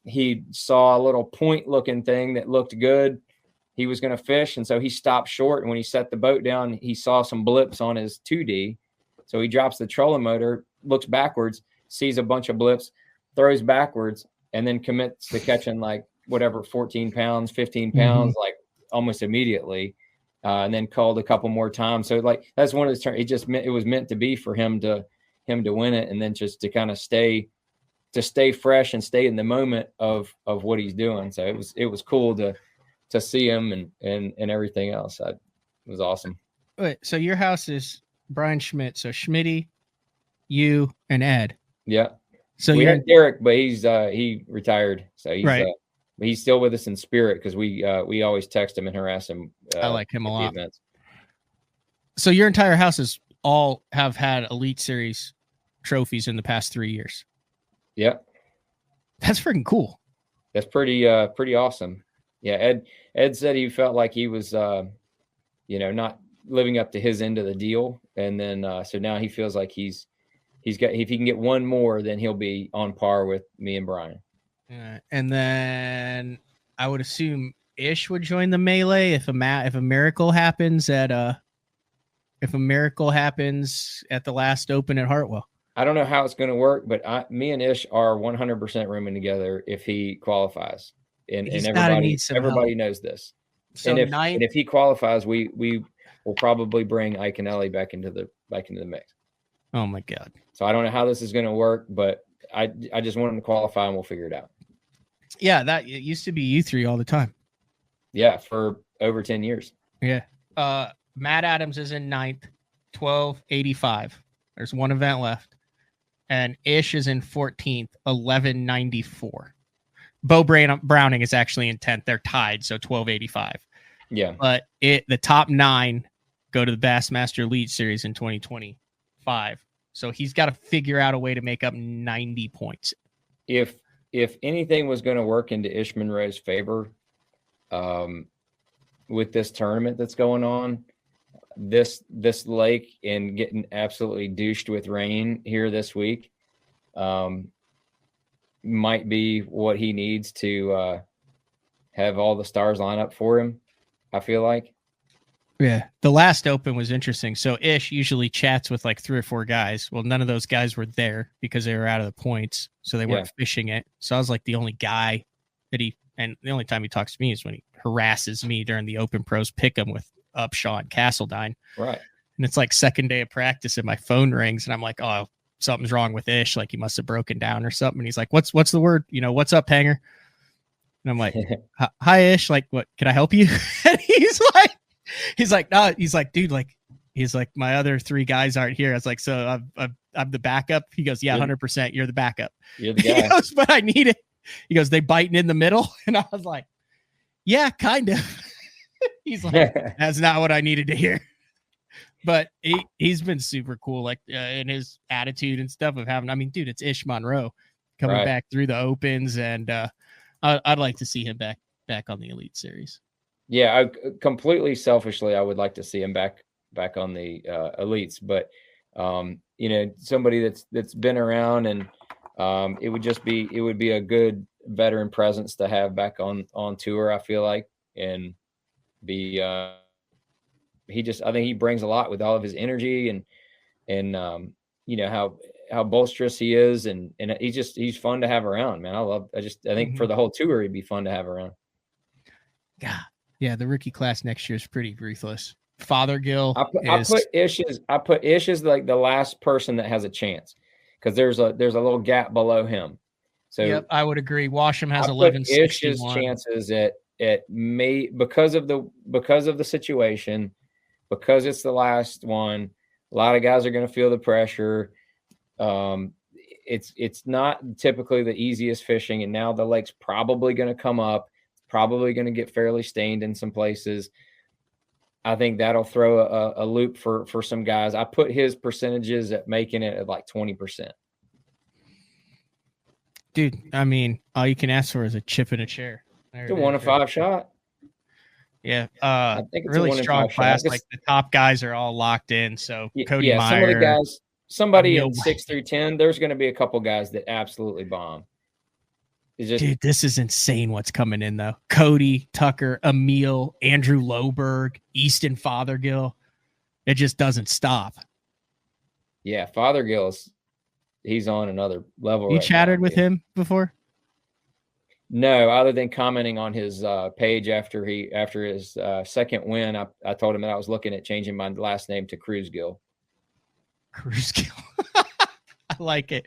he saw a little point looking thing that looked good. He was going to fish. And so he stopped short. And when he set the boat down, he saw some blips on his 2D. So he drops the trolling motor, looks backwards, sees a bunch of blips, throws backwards, and then commits to catching like whatever, 14 pounds, 15 pounds, like almost immediately. And then called a couple more times. So like, that's one of the turns. It was meant to be for him to win it. And then just to kind of stay fresh and stay in the moment of what he's doing. So it was cool to see him and everything else. It was awesome. Wait, so your house is Brian Schmidt. So Schmitty, you, and Ed. Yeah. So we you're had Derek, but he retired. So he's right. He's still with us in spirit because we always text him and harass him. I like him a lot. Events. So your entire houses all have had Elite Series trophies in the past 3 years. Yep. That's freaking cool. That's pretty awesome. Yeah. Ed said he felt like he was, not living up to his end of the deal. And then, so now he feels like he's got, if he can get one more, then he'll be on par with me and Brian. And then I would assume Ish would join the melee if a miracle happens at the last Open at Hartwell. I don't know how it's going to work, but me and Ish are 100% rooming together if he qualifies, and everybody knows this. So and if he qualifies, we will probably bring Ike and Ellie back into the mix. Oh my God! So I don't know how this is going to work, but I just want him to qualify and we'll figure it out. Yeah, it used to be you three all the time. Yeah, for over 10 years. Yeah. Matt Adams is in 9th, 1285. There's one event left. And Ish is in 14th, 1194. Bo Browning is actually in 10th. They're tied, so 1285. Yeah. But the top 9 go to the Bassmaster Elite Series in 2025. So he's got to figure out a way to make up 90 points. If anything was going to work into Ish Monroe's favor, with this tournament that's going on, this lake and getting absolutely douched with rain here this week, might be what he needs to have all the stars line up for him. I feel like. Yeah. The last Open was interesting. So Ish usually chats with like 3 or 4 guys. Well, none of those guys were there because they were out of the points. So they weren't fishing it. So I was like the only guy and the only time he talks to me is when he harasses me during the Open Pros Pick'em with Upshaw and Castledine. Right. And it's like second day of practice and my phone rings and I'm like, oh, something's wrong with Ish. Like he must have broken down or something. And he's like, what's the word? What's up, Hanger? And I'm like, hi, Ish. Like, what, can I help you? And he's like, no, he's like, dude, like, he's like, my other 3 guys aren't here. I was like, so I'm the backup. He goes, yeah, 100%. You're the backup. You're the guy. He goes, but I need it. He goes, they biting in the middle. And I was like, yeah, kind of. He's like, that's not what I needed to hear. But he's been super cool, like in his attitude and stuff of having, I mean, dude, it's Ish Monroe coming back through the Opens. And I'd like to see him back on the Elite Series. Yeah, completely selfishly, I would like to see him back on the Elites, but somebody that's been around, and it would be a good veteran presence to have back on tour, I feel like, and be I think he brings a lot with all of his energy and how boisterous he is, and he's fun to have around, man. I think for the whole tour he'd be fun to have around. God. Yeah, the rookie class next year is pretty ruthless. Fothergill. I put Ish as like the last person that has a chance because there's a little gap below him. So yep, I would agree. Washam has 11. Ish's chances at May because of the situation, because it's the last one. A lot of guys are going to feel the pressure. It's not typically the easiest fishing, and now the lake's probably going to come up. Probably going to get fairly stained in some places. I think that'll throw a loop for some guys. I put his percentages at making it at like 20%. Dude, I mean, all you can ask for is a chip in a chair. It's a 1 in 5 shot. Yeah, I think it's really a 1 in strong 5 class. shot. Like the top guys are all locked in. So Cody yeah, Meyer, some of the guys, somebody Emil in 6 through 10, there's going to be a couple guys that absolutely bomb. It's just, dude, this is insane what's coming in though. Cody, Tucker, Emil, Andrew Loberg, Easton Fothergill. It just doesn't stop. yeah, Fothergill's, he's on another level. You right chatted now, with dude. him before? No, other than commenting on his page after his second win. I told him that I was looking at changing my last name to Cruzgill. Cruzgill. I like it.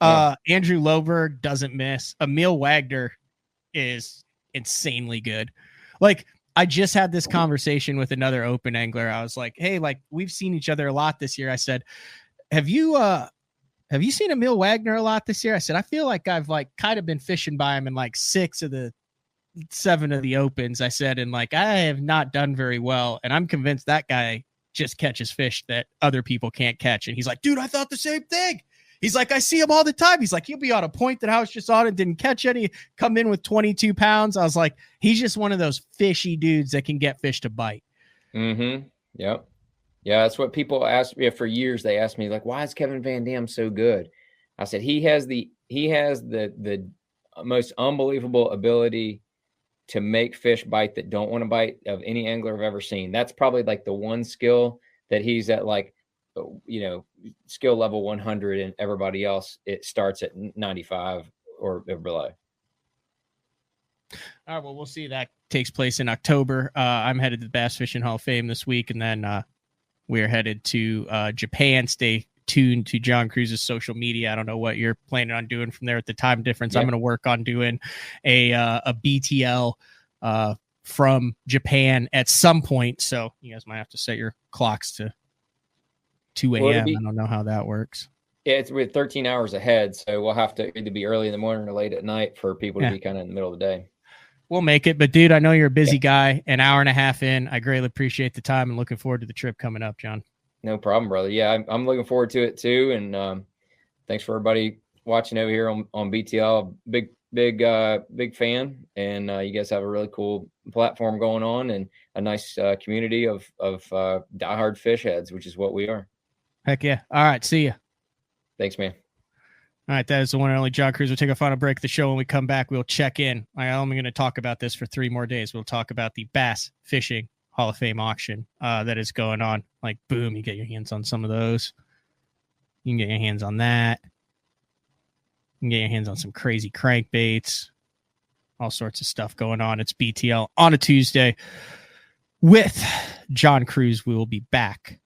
Yeah. Andrew Loberg doesn't miss. Emil Wagner is insanely good. Like, I just had this conversation with another open angler. I was like, hey, like, we've seen each other a lot this year. I said, have you seen Emil Wagner a lot this year? I said, I feel like I've like kind of been fishing by him in like 6 of the 7 of the opens. I said, and like, I have not done very well. And I'm convinced that guy just catches fish that other people can't catch. And he's like, dude, I thought the same thing. He's like, I see him all the time. He's like, he'll be on a point that I was just on and didn't catch any, come in with 22 pounds. I was like, he's just one of those fishy dudes that can get fish to bite. Mm-hmm. Yep. Yeah, that's what people ask me for years. They asked me, like, why is Kevin Van Dam so good? I said, he has the most unbelievable ability to make fish bite that don't want to bite of any angler I've ever seen. That's probably like the one skill that he's at, like, you know, skill level 100, and everybody else, it starts at 95 or below. All right, well, we'll see. That takes place in October. I'm headed to the Bass Fishing Hall of Fame this week, and then we're headed to Japan. Stay tuned to John Cruz's social media. I don't know what you're planning on doing from there at the time difference. Yeah. I'm going to work on doing a BTL from Japan at some point, so you guys might have to set your clocks to 2 a.m. Well, I don't know how that works. Yeah, it's with 13 hours ahead, so we'll have to either be early in the morning or late at night for people to be kind of in the middle of the day. We'll make it. But, dude, I know you're a busy guy. An hour and a half in. I greatly appreciate the time and looking forward to the trip coming up, John. No problem, brother. Yeah, I'm looking forward to it too. And thanks for everybody watching over here on BTL. Big fan. And you guys have a really cool platform going on and a nice community of diehard fish heads, which is what we are. Heck yeah. All right. See ya. Thanks, man. All right. That is the one and only John Cruz. We'll take a final break of the show. When we come back, we'll check in. I'm going to talk about this for 3 more days. We'll talk about the Bass Fishing Hall of Fame auction that is going on. Like, boom, you get your hands on some of those. You can get your hands on that. You can get your hands on some crazy crankbaits. All sorts of stuff going on. It's BTL on a Tuesday with John Cruz. We will be back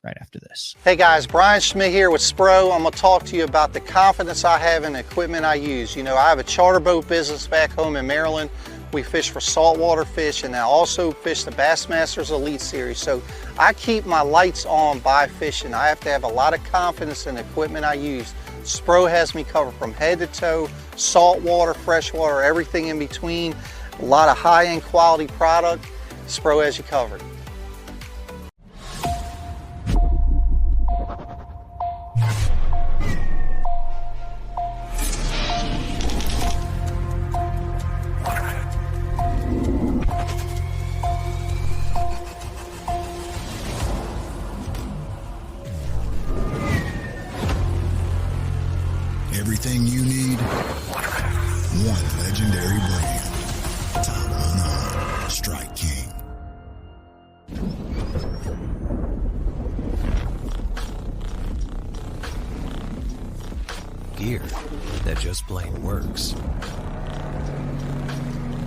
right after this. Hey guys, Brian Schmidt here with Spro. I'm going to talk to you about the confidence I have in the equipment I use. You know, I have a charter boat business back home in Maryland. We fish for saltwater fish, and I also fish the Bassmasters Elite Series. So I keep my lights on by fishing. I have to have a lot of confidence in the equipment I use. Spro has me covered from head to toe, saltwater, freshwater, everything in between. A lot of high-end quality product. Spro has you covered. Everything you need, one legendary brand. Top on Strike King. Gear that just plain works.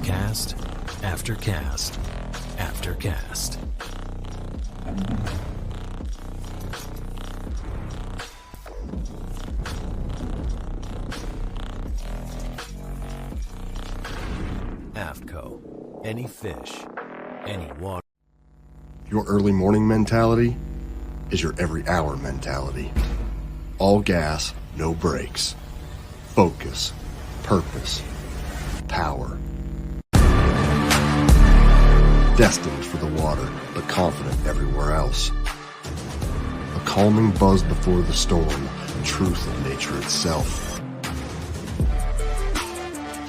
Cast after cast after cast. AFTCO. Any fish, any water. Your early morning mentality is your every hour mentality. All gas, no brakes. Focus, purpose, power. Destined for the water, but confident everywhere else. A calming buzz before the storm, the truth of nature itself.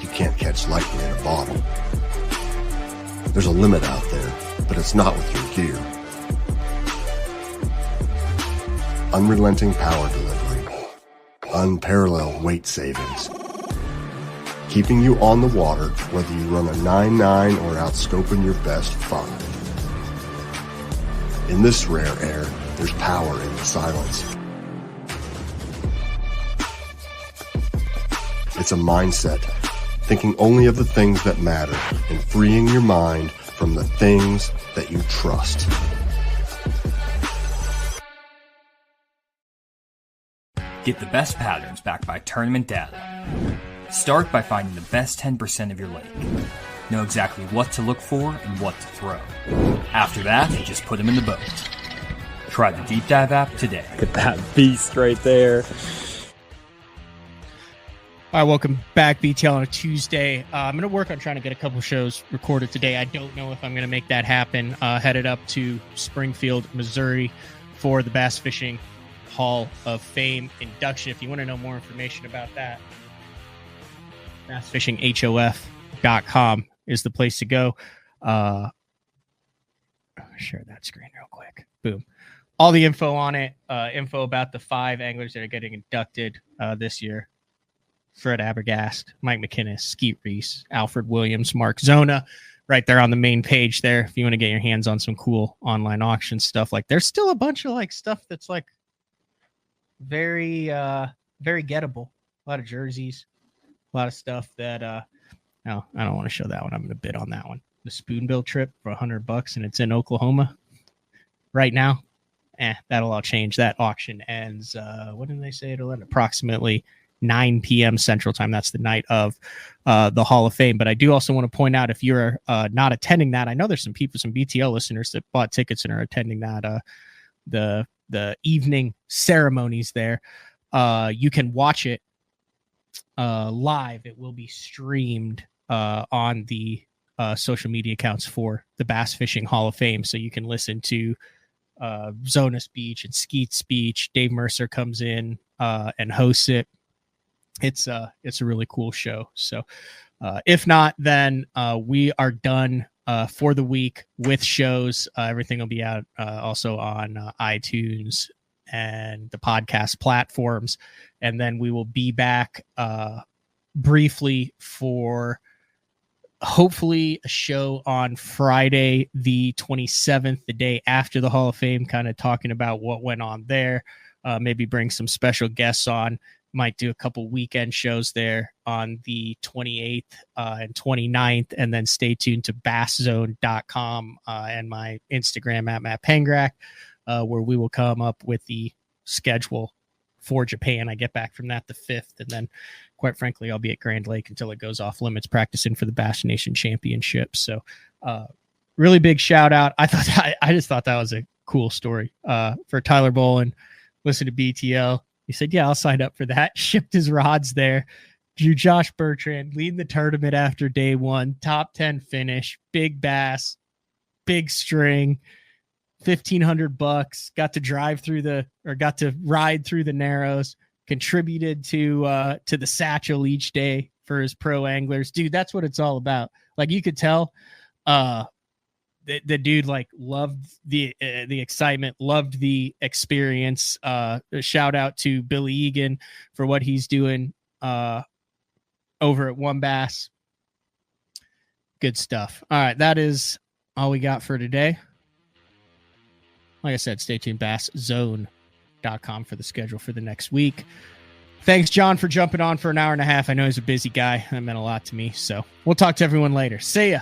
You can't catch lightning in a bottle. There's a limit out there, but it's not with your gear. Unrelenting power delivery. Unparalleled weight savings. Keeping you on the water, whether you run a 9.9 or outscoping your best 5. In this rare air, there's power in the silence. It's a mindset, thinking only of the things that matter and freeing your mind from the things that you trust. Get the best patterns backed by tournament data. Start by finding the best 10% of your lake. Know exactly what to look for and what to throw. After that, just put them in the boat. Try the Deep Dive app today. Look at that beast right there. All right, welcome back, BTL, on a Tuesday. I'm going to work on trying to get a couple shows recorded today. I don't know if I'm going to make that happen. Headed up to Springfield, Missouri for the Bass Fishing Hall of Fame induction. If you want to know more information about that, bassfishinghof.com is the place to go. Share that screen real quick. Boom. All the info on it. Info about the 5 anglers that are getting inducted this year. Fred Abergast, Mike McInnes, Skeet Reese, Alfred Williams, Mark Zona, right there on the main page there. If you want to get your hands on some cool online auction stuff, like there's still a bunch of like stuff that's like very gettable. A lot of jerseys, a lot of stuff that no, I don't want to show that one. I'm going to bid on that one. The Spoonbill trip for $100 and it's in Oklahoma right now. That'll all change. That auction ends. What did they say? It'll end approximately 9 p.m. Central Time. That's the night of the Hall of Fame. But I do also want to point out, if you're not attending that, I know there's some people, some BTL listeners that bought tickets and are attending that the evening ceremonies there. You can watch it live. It will be streamed on the social media accounts for the Bass Fishing Hall of Fame, so you can listen to Zona's speech and Skeet's speech. Dave Mercer comes in and hosts it. It's a really cool show. So if not, then we are done for the week with shows. Everything will be out also on iTunes and the podcast platforms. And then we will be back briefly for hopefully a show on Friday, the 27th, the day after the Hall of Fame, kind of talking about what went on there. Maybe bring some special guests on. Might do a couple weekend shows there on the 28th and 29th, and then stay tuned to basszone.com and my Instagram at Matt Pengrak, where we will come up with the schedule for Japan. I get back from that the 5th, and then quite frankly, I'll be at Grand Lake until it goes off limits practicing for the Bass Nation Championship. So really big shout out. I just thought that was a cool story for Tyler Bolin. Listen to BTL. He said, yeah, I'll sign up for that. Shipped his rods there. Drew Josh Bertrand leading the tournament after day 1. Top 10 finish. Big bass. Big string. $1,500. Got to ride through the Narrows. Contributed to the Satchel each day for his pro anglers. Dude, that's what it's all about. Like, you could tell the dude like loved the excitement, loved the experience. Shout out to Billy Egan for what he's doing over at One Bass. Good stuff. All right, that is all we got for today. Like I said, stay tuned, basszone.com for the schedule for the next week. Thanks, John, for jumping on for an hour and a half. I know he's a busy guy. That meant a lot to me. So we'll talk to everyone later. See ya.